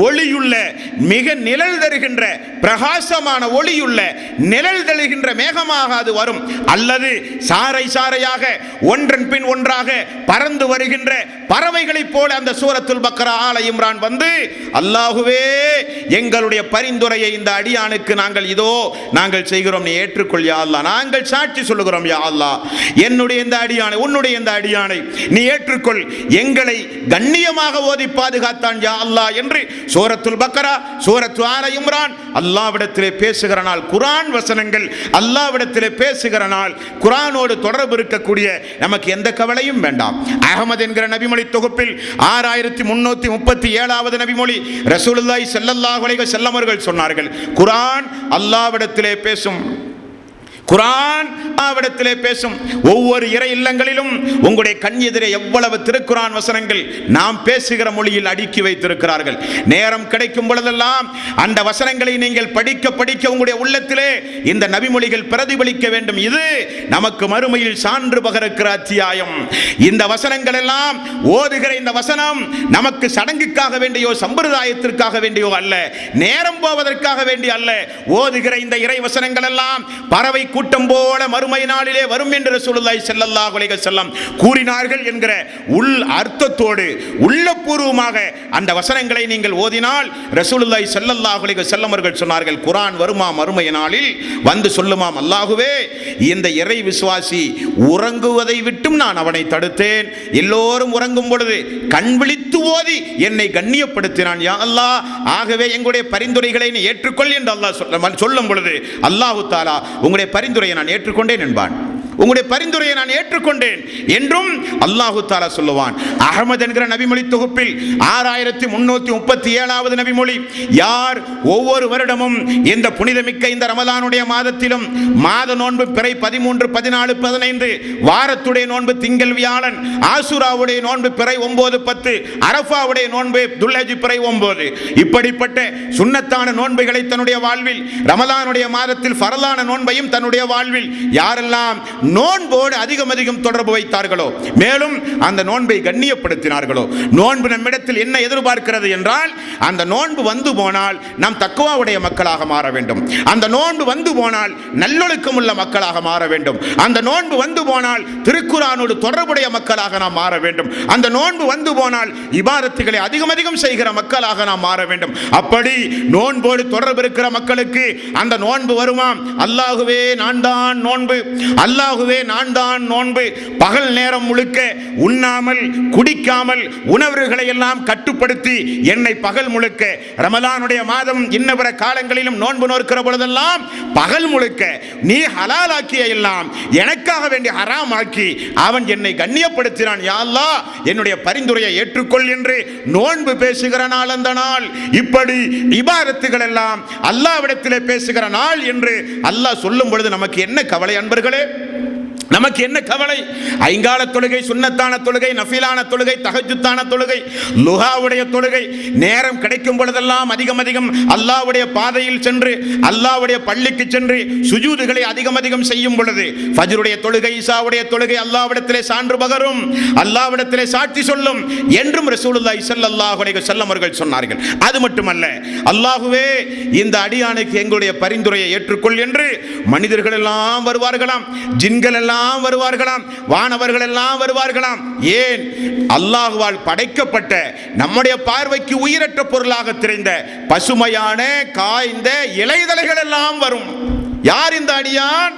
ஒளியுள்ள, மிக நிழல் தருகின்ற, பிரகாசமான ஒளியுள்ள, நிழல் தருகின்ற மேகமாக அது வரும். அல்லது சாறை சாறையாக ஒன்றன் பின் ஒன்றாக பறந்து வருகின்ற பறவைகளைப் போல அந்த சூரத்துல் பக்கரா, ஆல இம்ரான் வந்து, அல்லாஹுவே எங்களுடைய பரிந்துரையை இந்த அடியானுக்கு நாங்கள் செய்கிறோம், நீ ஏற்றுக்கொள் யா அல்லாஹ். நாங்கள் சாட்சி சொல்லுகிறோம் யா அல்லாஹ், என்னுடைய இந்த அடியானை, உன்னுடைய இந்த அடியானை நீ ஏற்றுக்கொள், எங்களை கண்ணியமாக ஓதி பாதுகாத்தான் யா அல்லாஹ் என்று சூரத்துல் பக்கரா, சூரத்து ஆல இம்ரான் அல்லாஹ்விடத்திலே பேசுகிற நாள். குர்ஆன் வசனங்கள் அல்லாஹ்விடத்திலே பேசுகிற நாள். குர்ஆனோடு தொடர்பு இருக்கக்கூடிய நமக்கு எந்த கவலையும் வேண்டாம். அஹ்மத் என்கிற நபிமொழி தொகுப்பில் 6337வது நபிமொழி ரசூலுல்லாஹி ஸல்லல்லாஹு அலைஹி வஸல்லம் அவர்கள் சொன்னார்கள், குர்ஆன் அல்லாஹ்விடத்திலே பேசும். குர்ஆன் அல்லாஹ்விடத்திலே பேசும். ஒவ்வொரு இறை இல்லங்களிலும் உங்களுடைய கண் எதிரே எவ்வளவு திருக்குர்ஆன் வசனங்கள் நாம் பேசுகிற மொழியில் அடுக்கி வைத்திருக்கிறார்கள். நேரம் கிடைக்கும் பொழுதெல்லாம் அந்த வசனங்களை நீங்கள் படிக்க படிக்க உங்களுடைய உள்ளத்திலே இந்த நபிமொழிகள் பிரதிபலிக்க வேண்டும். இது நமக்கு மறுமையில் சான்று பகருக்கிற அத்தியாயம். இந்த வசனங்கள் எல்லாம் ஓதுகிற இந்த வசனம் நமக்கு சடங்குக்காக வேண்டியோ சம்பிரதாயத்திற்காக வேண்டியோ அல்ல, நேரம் போவதற்காக வேண்டிய அல்ல. ஓதுகிற இந்த இறை வசனங்கள் எல்லாம் பறவை கூட்டம் போல மறுமை நாளிலே வரும் என்று ரசூலுல்லாஹி ஸல்லல்லாஹு அலைஹி வஸல்லம் கூறினார்கள் என்கிற உள் அர்த்தத்தோடு உள்ளபூர்வமாக அந்த வசனங்களை நீங்கள் ஓதினால் ரசூலுல்லாஹி ஸல்லல்லாஹு அலைஹி வஸல்லம் அவர்கள் சொன்னார்கள், குர்ஆன் வருமா மறுமை நாளில் வந்து சொல்லுமாம், அல்லாஹுவே இந்த இறை விசுவாசி உறங்குவதை விட்டும் நான் அவனை தடுத்தேன். எல்லோரும் உறங்கும் பொழுது கண் விழித்து ஓதி என்னை கண்ணியப்படுத்தினான் யா அல்லாஹ். ஆகவே எங்களுடைய பரிந்துரைகளை நீ ஏற்றுக்கொள் என்று அல்லாஹ் சொல்லும் பொழுது அல்லாஹு தஆலா உங்களுடைய பரிந்துரையை நான் ஏற்றுக்கொண்டேன் என்பான். உங்களுடைய பரிந்துரையை நான் ஏற்றுக்கொண்டேன் என்றும் அல்லாஹு தஆலா சொல்லுவான். அஹ்மத் என்கிற நபிமொழி தொகுப்பில் 6337வது நபிமொழி, யார் ஒவ்வொரு வருடமும் இந்த புனிதமிக்க இந்த ரமலானுடைய மாதத்திலும் மாத நோன்பு பிறை 13, 14, 15, வாரத்துடைய நோன்பு திங்கள் வியாழன், ஆசுராவுடைய நோன்பு பிறை 9, 10, அரஃபாவுடைய நோன்பு துல்ஹஜ் பிறை 9, இப்படிப்பட்ட சுன்னத்தான நோன்புகளை தன்னுடைய வாழ்வில், ரமலானுடைய மாதத்தில் ஃபர்லான நோன்பையும் தன்னுடைய வாழ்வில் யாரெல்லாம் நோன்போடு அதிகம் தொடர்பு வைத்தார்களோ, மேலும் அந்த நோன்பை கண்ணியப்படுத்தினார்களோ, நோன்பு நம்மிடத்தில் என்ன எதிர்பார்க்கிறது என்றால், அந்த நோன்பு வந்து போனால் நாம் தக்வாவுடைய மக்களாக மாற வேண்டும். அந்த நோன்பு வந்து போனால் நல்லொழுக்கம் உள்ள மக்களாக மாற வேண்டும். அந்த நோன்பு வந்து போனால் திருக்குர்ஆனோடு தொடர்புடைய மக்களாக நாம் மாற வேண்டும். அந்த நோன்பு வந்து போனால் இபாதத்துகளை அதிகம் செய்கிற மக்களாக நாம் மாற வேண்டும். அப்படி நோன்போடு தொடர்பு இருக்கிற மக்களுக்கு அந்த நோன்பு வருமாம். அல்லாஹுவே நான் தான் நோன்பு, அல்லாஹுவே நான் தான் நோன்பு. பகல் நேரம் முழுக்க உண்ணாமல் குடிக்காமல் உணவுகளை எல்லாம் கட்டுப்படுத்தி என்னை பகல் முழுக்க ரமலானுடைய மாதம் இன்னபிற காலங்களிலும் நோன்பு நோக்கிற பொழுதெல்லாம் பகல் முழுக்க நீ ஹலாலாக்கிய எல்லாம் எனக்காக வேண்டி ஹராம் ஆக்கி அவன் என்னை கண்ணியப்படுத்தினான் யா அல்லாஹ், என்னுடைய பரிந்துரையை ஏற்றுக்கொள் என்று நோன்பு பேசுகிற நாள் அந்த நாள். இப்படி இபாதத்துகள் எல்லாம் அல்லாஹ்விடத்திலே பேசுகிற நாள் என்று அல்லாஹ் சொல்லும் பொழுது நமக்கு என்ன கவலை அன்பர்களே? நமக்கு என்ன கவலை? ஐங்கால தொழுகை, சுன்னத்தான தொழுகை, நஃபிலான தொழுகை, தஹஜ்ஜுத்தான தொழுகை, லுஹாவுடைய தொழுகை, நேரம் கிடைக்கும் பொழுதெல்லாம் அதிகம் அல்லாஹ்வுடைய பாதையில் சென்று அல்லாஹ்வுடைய பள்ளிக்கு சென்று சுஜூதுகளை அதிகம் செய்யும் பொழுது ஃபஜ்ருடைய தொழுகை, இஷாவுடைய தொழுகை அல்லாஹ்விடத்திலே சான்று பகரும், அல்லாஹ்விடத்திலே சாட்சி சொல்லும் என்றும் ரசூலுல்லாஹி ஸல்லல்லாஹு அலைஹி வஸல்லம் அவர்கள் சொன்னார்கள். அது மட்டுமல்ல, அல்லாஹ்வே இந்த அடியானுக்கு எங்களுடைய பரிந்துரையை ஏற்றுக்கொள் என்று மனிதர்கள் எல்லாம் வருவார்களாம், ஜின்கள் எல்லாம் எல்லாம் வருவார்களாம், வானவர்கள் எல்லாம் வருவார்களாம். ஏன்? அல்லாஹ்வால் படைக்கப்பட்ட நம்முடைய பார்வைக்கு உயிரற்ற பொருளாக தெரிந்த பசுமையான காய்ந்த இலைதலைகள் எல்லாம் வரும். யார் இந்த அடியான்?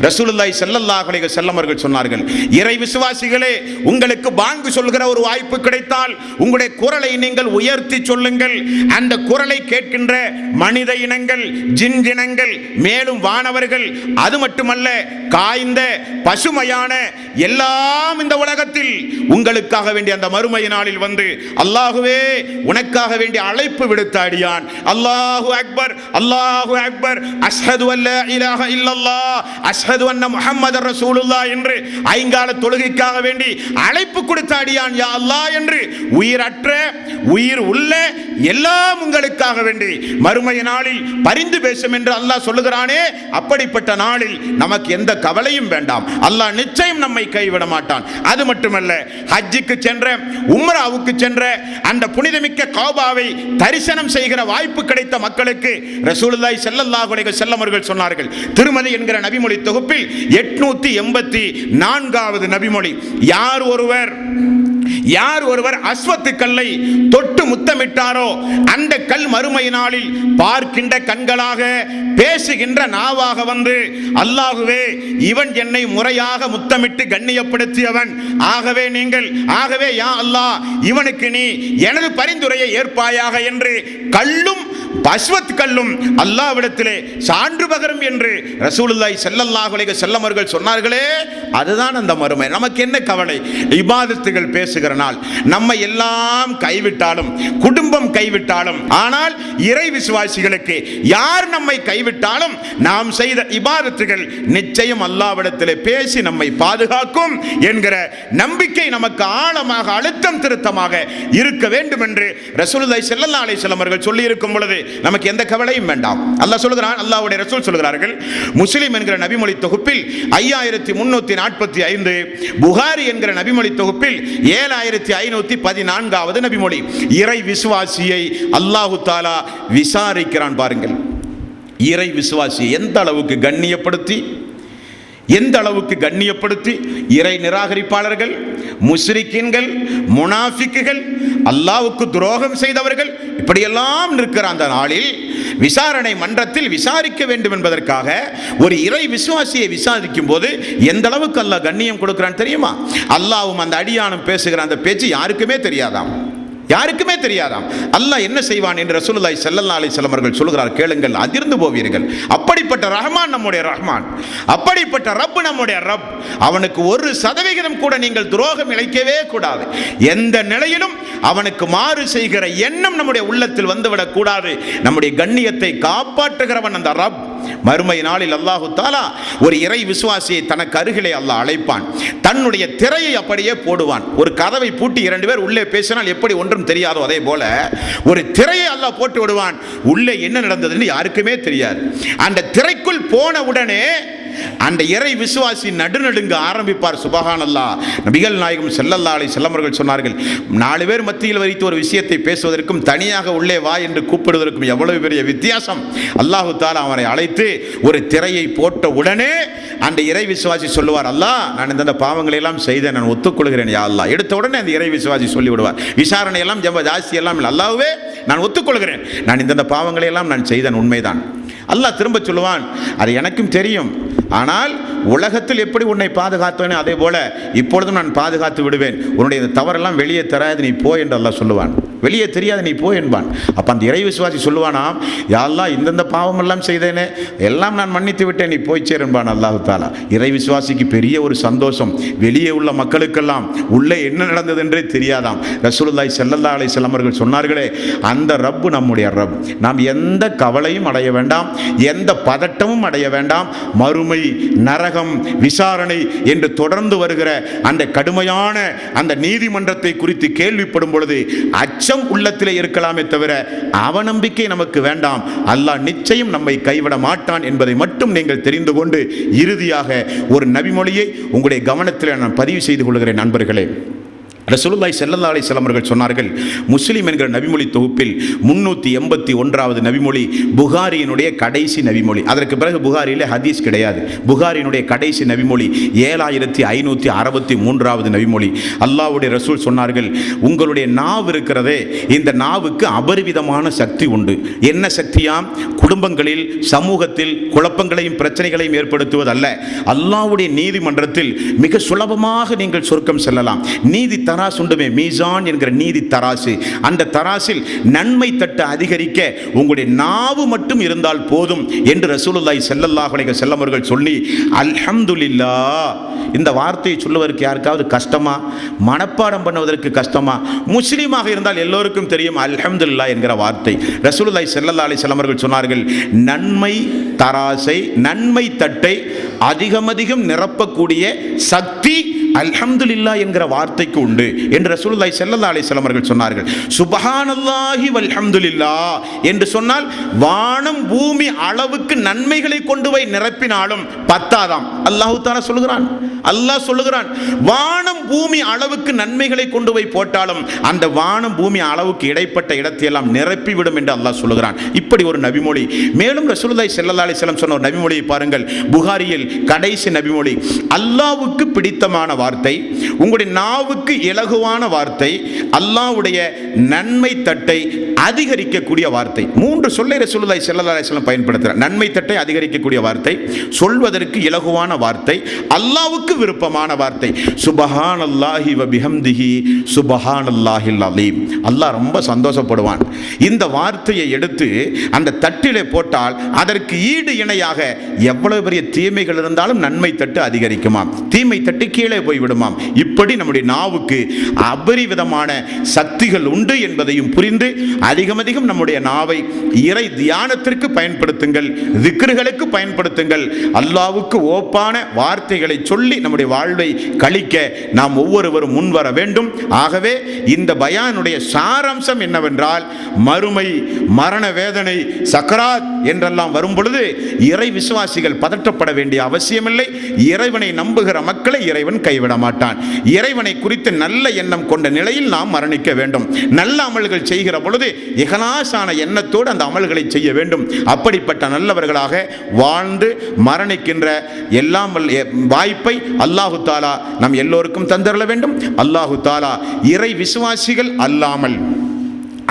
ரசூலுல்லாஹி ஸல்லல்லாஹு அலைஹி வஸல்லம் அவர்கள் சொன்னார்கள், இறை விசுவாசிகளே, உங்களுக்கு பாங்கு சொல்கிற ஒரு வாய்ப்பு கிடைத்தால் உங்களுடைய குரலை நீங்கள் உயர்த்தி சொல்லுங்கள். அந்த குரலை கேட்கின்ற மனித இனங்கள், ஜின் இனங்கள், மேலும் வானவர்கள், அது மட்டுமல்ல காய்ந்த பசுமையான எல்லாம் இந்த உலகத்தில் உங்களுக்காக வேண்டிய அந்த மறுமை நாளில் வந்து அல்லாஹ்வே உனக்காக வேண்டிய அழைப்பு விடுத்த அடியான், அல்லாஹு அக்பர், அல்லாஹு அக்பர், அஷ்ஹது அல்லா இலாஹ இல்லல்லாஹ், அஷ்ஹது அன்ன முஹம்மதர் ரசூலுல்லாஹ் என்று ஐங்கால தொழுகைக்காக வேண்டி அழைப்பு கொடுத்த அடியான் யா அல்லாஹ் என்று உயிரற்ற உயிர் உள்ள எல்லாம் உங்களுக்காக வேண்டி மறுமை நாளில் பரிந்து பேசும் என்று அல்லாஹ் சொல்லுகிறானே. அப்படிப்பட்ட நாளில் நமக்கு எந்த கவலையும் வேண்டாம். அல்லாஹ் நிச்சயம் நம்மை கைவிட மாட்டான். அது மட்டுமல்ல, ஹஜ்ஜுக்கு சென்ற, உம்ராவுக்கு சென்ற அந்த புனிதமிக்க கஅபாவை தரிசனம் செய்கிற வாய்ப்பு கிடைத்த மக்களுக்கு ரசூலுல்லாஹி ஸல்லல்லாஹு அலைஹி வஸல்லம் அவர்கள் சொன்னார்கள். திருமதி என்கிற நபிமொழி தொகுப்பில் 884வது நபிமொழி, யார் ஒருவர் அஸ்வத்து கல்லை தொட்டு முத்தமிட்டாரோ அந்த கல் மறுமை நாளில் பார்க்கின்ற கண்களாக, பேசுகின்ற நாவாக வந்து, அல்லாஹ்வே இவன் என்னை முறையாக முத்தமிட்டு கண்ணியப்படுத்தியவன், ஆகவே யா அல்லாஹ் இவனுக்கு நீ எனது பரிந்துரையை ஏற்பாயாக என்று கல்லும் அஸ்வத் கல்லும் அல்லாஹ்விடத்திலே சான்று பகரும் என்று ரசூலுல்லாஹி ஸல்லல்லாஹு அலைஹி வஸல்லம் அவர்கள் சொன்னார்களே. அதுதான் அந்த மறுமை. நமக்கு என்ன கவலை? இபாதத்துகள் பேசுகிற நாள். நம்மை எல்லாம் கைவிட்டாலும், குடும்பம் கைவிட்டாலும், ஆனால் இறை விசுவாசிகளுக்கு யார் நம்மை கைவிட்டாலும் நாம் செய்த இபாதத்துகள் நிச்சயம் அல்லாஹ்விடத்திலே பேசி நம்மை பாதுகாக்கும் என்கிற நம்பிக்கை நமக்கு ஆழமாக, அழுத்தம் திருத்தமாக இருக்க வேண்டும் என்று ரசூலுல்லாஹி ஸல்லல்லாஹு அலைஹி வஸல்லம் அவர்கள் சொல்லி இருக்கும் பொழுது நமக்கு எந்த கவலையும் வேண்டாம். அல்லாஹ் சொல்கிறான், அல்லாஹ்வுடைய ரசூல் சொல்கிறார்கள், முஸ்லிம் என்கிற நபிமொழி தொகுப்பில் 5345, புகாரி என்கிற நபிமொழி தொகுப்பில் 7514வது நபிமொழி. இறை விசுவாசியை அல்லாஹு தஆலா விசாரிக்கிறான். பாருங்கள், இறை விசுவாசியை எந்த அளவுக்கு கண்ணியப்படுத்தி இறை நிராகரிப்பாளர்கள், முஸ்ரிக்கீன்கள், முனாஃபிக்குகள், அல்லாஹ்வுக்கு துரோகம் செய்தவர்கள் இப்படியெல்லாம் இருக்கிற அந்த நாளில் விசாரணை மன்றத்தில் விசாரிக்க வேண்டும் என்பதற்காக ஒரு இறை விசுவாசியை விசாரிக்கும் போது எந்த அளவுக்கு அல்லாஹ் கண்ணியம் கொடுக்கிறான் தெரியுமா? அல்லாஹ்வும் அந்த அடியானும் பேசுகிற அந்த பேச்சு யாருக்குமே தெரியாதாம். அல்லாஹ் என்ன செய்வான் என்று ரசூலுல்லாஹி ஸல்லல்லாஹு அலைஹி வஸல்லம் அவர்கள் சொல்கிறார், கேளுங்கள், அதிர்ந்து போவீர்கள். அப்படிப்பட்ட ரஹ்மான் நம்முடைய ரஹ்மான், அப்படிப்பட்ட ரப் நம்முடைய ரப். அவனுக்கு 1% கூட நீங்கள் துரோகம் இழைக்கவே கூடாது. எந்த நிலையிலும் அவனுக்கு மாறு செய்கிற எண்ணம் நம்முடைய உள்ளத்தில் வந்துவிடக் கூடாது. நம்முடைய கண்ணியத்தை காப்பாற்றுகிறவன் அந்த ரப். மறுமை நாளில் அல்லாஹு தஆலா ஒரு இறை விசுவாசியை தனக்கு அருகிலே அல்லாஹ் அழைப்பான். தன்னுடைய திரையை அப்படியே போடுவான். ஒரு கதவை பூட்டி 2 பேர் உள்ளே பேசினால் எப்படி ஒன்றும் தெரியாதோ அதே போல ஒரு திரையை அல்லாஹ் போட்டு விடுவான். உள்ளே என்ன நடந்ததுன்னு யாருக்குமே தெரியாது. அந்த திரைக்குள் போன உடனே அந்த இறை விசுவாசி நடுநடுங்க ஆரம்பிப்பார். சுபஹானல்லாஹ். நபிகள் நாயகம் ஸல்லல்லாஹு அலைஹி வஸல்லம் அவர்கள் சொன்னார்கள், 4 பேர் மத்தியில் வைத்து ஒரு விஷயத்தை பேசுவதற்கும் தனியாக உள்ளே வா என்று கூப்பிடுவதற்கும் எவ்வளவு பெரிய வித்தியாசம். அல்லாஹு தஆலா அவரை அழைத்து ஒரு திரையை போட்ட உடனே அந்த இறை விசுவாசி சொல்லுவார், அல்லாஹ் நான் இந்த பாவங்களை எல்லாம் செய்தேன், நான் ஒத்துக்கொள்கிறேன் யா அல்லாஹ். எடுத்த உடனே அந்த இறை விசுவாசி சொல்லிவிடுவார், விசாரணை எல்லாம் ஜாஸ்தி எல்லாம் இல்லை, அல்லாஹ்வே நான் ஒத்துக்கொள்கிறேன், நான் இந்த பாவங்களை எல்லாம் நான் செய்தேன், உண்மைதான். அல்லாஹ் திரும்ப சொல்லுவான், அது எனக்கும் தெரியும், ஆனால் உலகத்தில் எப்படி உன்னை பாதுகாத்தேனோ அதே போல இப்பொழுதும் நான் பாதுகாத்து விடுவேன், உன்னுடைய தவறெல்லாம் வெளியே தராது, நீ போ என்று அல்லாஹ் சொல்லுவான். வெளியே தெரியாது, நீ போ என்பான். அப்போ அந்த இறை விசுவாசி சொல்லுவானாம், யா அல்லாஹ் இந்தந்த பாவமெல்லாம் செய்தேனே, எல்லாம் நான் மன்னித்து விட்டேன், நீ போய் சேர் என்பான் அல்லாஹு தஆலா. இறை விசுவாசிக்கு பெரிய ஒரு சந்தோஷம். வெளியே உள்ள மக்களுக்கெல்லாம் உள்ளே என்ன நடந்தது என்றே தெரியாதாம். ரசூலுல்லாஹி ஸல்லல்லாஹு அலைஹி வஸல்லம் அவர்கள் சொன்னார்களே, அந்த ரப்பு நம்முடைய ரப். நாம் எந்த கவலையும் அடைய வேண்டாம், எந்த பதட்டமும் அடைய வேண்டாம். மறுமை, நரகம், விசாரணை என்று தொடர்ந்து வருகிற அந்த கடுமையான அந்த நீதிமன்றத்தை குறித்து கேள்விப்படும் பொழுது அச்சம் உள்ளத்திலே இருக்கலாமே தவிர அவநம்பிக்கை நமக்கு வேண்டாம். அல்லாஹ் நிச்சயம் நம்மை கைவிட மாட்டான் என்பதை மட்டும் நீங்கள் தெரிந்து கொண்டு, இறுதியாக ஒரு நபிமொழியை உங்களுடைய கவனத்தில் நான் பதிவு செய்து கொள்கிறேன். நண்பர்களே, ரசூலுல்லாஹி ஸல்லல்லாஹு அலைஹி வஸல்லம் அவர்கள் சொன்னார்கள், முஸ்லிம் என்கிற நபிமொழி தொகுப்பில் 381வது நபிமொழி புகாரியினுடைய கடைசி நபிமொழி. அதற்கு பிறகு புகாரியில் ஹதீஸ் கிடையாது. புகாரியினுடைய கடைசி நபிமொழி 7563வது நபிமொழி. அல்லாஹ்வுடைய ரசூல் சொன்னார்கள், உங்களுடைய நாவு இருக்கிறதே, இந்த நாவுக்கு அபரிவிதமான சக்தி உண்டு. என்ன சக்தியாம்? குடும்பங்களில் சமூகத்தில் குழப்பங்களையும் பிரச்சனைகளையும் ஏற்படுத்துவதல்ல, அல்லாஹ்வுடைய நீதிமன்றத்தில் மிக சுலபமாக நீங்கள் சொர்க்கம் செல்லலாம். நீதி தராசு உண்டுமே, மீசான் என்கிற நீதி தராசு. அந்த தராசில் நன்மை தட்டு அதிகரிக்க உங்களுடைய நாவு மட்டும் இருந்தால் போதும் என்று ரசூலுல்லாஹி ஸல்லல்லாஹு அலைஹி வஸல்லம் அவர்கள் சொல்லி, அல்ஹம்துலில்லாஹ், இந்த வார்த்தையை சொல்லுவதற்கு யாருக்காவது கஷ்டமா? மனப்பாடம் பண்ணுவதற்கு கஷ்டமா? முஸ்லீமாக இருந்தால் எல்லோருக்கும் தெரியும் அல்ஹம்துலில்லாஹ் என்கிற வார்த்தை. ரசூலுல்லாஹி ஸல்லல்லாஹு அலைஹி வஸல்லம் அவர்கள் சொன்னார்கள், நன்மை தராசை, நன்மை தட்டை அதிகம் நிரப்பக்கூடிய சக்தி அல்ஹம்துலில்லாஹ் என்கிற வார்த்தைக்கு உண்டு என்று ரசூலுல்லாஹி ஸல்லல்லாஹு அலைஹி வஸல்லம் அவர்கள் சொன்னார்கள். சுப்ஹானல்லாஹி வல்ஹம்துலில்லாஹ் என்று சொன்னால் வானம் பூமி அளவுக்கு நன்மைகளை கொண்டு போய் நிரப்பினாலும் பத்தாதாம். அல்லாஹ் தஆலா சொல்கிறான், அல்லாஹ் சொல்லுகிறான், வானம் பூமி அளவுக்கு நன்மைகளை கொண்டு போய் போட்டாலும் அந்த வானம் பூமி அளவுக்கு இடைப்பட்ட இடத்தை எல்லாம் நிரப்பிவிடும் என்று அல்லாஹ் சொல்லுகிறான். இப்படி ஒரு நபிமொழி. மேலும் ரசூலுல்லாஹி ஸல்லல்லாஹு அலைஹி வஸல்லம் சொன்ன ஒரு நபிமொழியை பாருங்கள், புகாரியில் கடைசி நபிமொழி. அல்லாஹ்வுக்கு பிடித்தமான வார்த்தை, உங்களுடைய நாவுக்கு இலகுவான வார்த்தை, அல்லாஹ்வுடைய நன்மை தட்டை அதிகரிக்கக்கூடிய வார்த்தை. 3 சொல்லை ரசூலுல்லாஹி ஸல்லல்லாஹு அலைஹி வஸல்லம் பயன்படுத்துகிறார். நன்மை தட்டை அதிகரிக்கக்கூடிய வார்த்தை, சொல்வதற்கு இலகுவான வார்த்தை, அல்லாஹ்வுக்கு விருப்பமான வார்த்தை. சுப்ஹானல்லாஹி வ பிஹம்திஹி சுப்ஹானல்லாஹில் அலீம். அல்லாஹ் ரொம்ப சந்தோஷப்படுவான். இந்த வார்த்தையை எடுத்து அந்த தட்டிலே போட்டால் அதற்கு ஈடு இணையாக எவ்வளவு பெரிய தீமைகள் இருந்தாலும் நன்மை தட்டு அதிகரிக்குமாம், தீமை தட்டு கீழே போய்விடுமாம். இப்படி நம்முடைய நாவுக்கு அபரிவிதமான சக்திகள் உண்டு என்பதையும் புரிந்து அதிகம் நம்முடைய நாவை இறை தியானத்திற்கு பயன்படுத்துங்கள், திக்ருகளுக்கு பயன்படுத்துங்கள். அல்லாஹ்வுக்கு ஓப்பான வார்த்தைகளை சொல்லி நம்முடைய வாழ்வை கழிக்க நாம் ஒவ்வொருவரும் முன்வர வேண்டும். ஆகவே இந்த பயானுடைய சாராம்சம் என்னவென்றால், மறுமை, மரண வேதனை, சக்கராத் என்றெல்லாம் வரும் பொழுது இறை விசுவாசிகள் பதற்றப்பட வேண்டிய அவசியமில்லை. இறைவனை நம்புகிற மக்களை இறைவன் கைவிட மாட்டான். இறைவனை குறித்து நல்ல எண்ணம் கொண்ட நிலையில் நாம் மரணிக்க வேண்டும். நல்ல அமல்கள் செய்கிற பொழுது இஹ்லாஸான எண்ணத்தோடு அந்த அமல்களை செய்ய வேண்டும். அப்படிப்பட்ட நல்லவர்களாக வாழ்ந்து மரணிக்கின்ற எல்லாம் வாய்ப்பை அல்லாஹு தாலா நம் எல்லோருக்கும் தந்தரல வேண்டும். அல்லாஹு தாலா இறை விசுவாசிகள் அல்லாமல்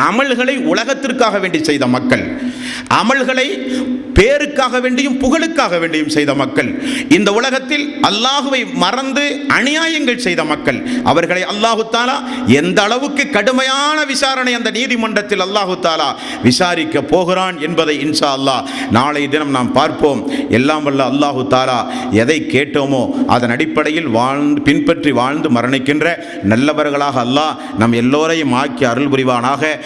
அமல்களை உலகத்திற்காக வேண்டி செய்த மக்கள், அமல்களை பேருக்காக வேண்டியும் புகழுக்காக வேண்டியும் செய்த மக்கள், இந்த உலகத்தில் அல்லாஹுவை மறந்து அநியாயங்கள் செய்த மக்கள், அவர்களை அல்லாஹு தாலா எந்த அளவுக்கு கடுமையான விசாரணை அந்த நீதிமன்றத்தில் அல்லாஹு தாலா விசாரிக்க போகிறான் என்பதை இன்ஷா அல்லாஹ் நாளை தினம் நாம் பார்ப்போம். எல்லாம் வல்ல அல்லாஹு தாலா எதை கேட்டோமோ அதன் அடிப்படையில் பின்பற்றி வாழ்ந்து மரணிக்கின்ற நல்லவர்களாக அல்லாஹ் நம் எல்லோரையும் ஆக்கி அருள் புரிவானாக.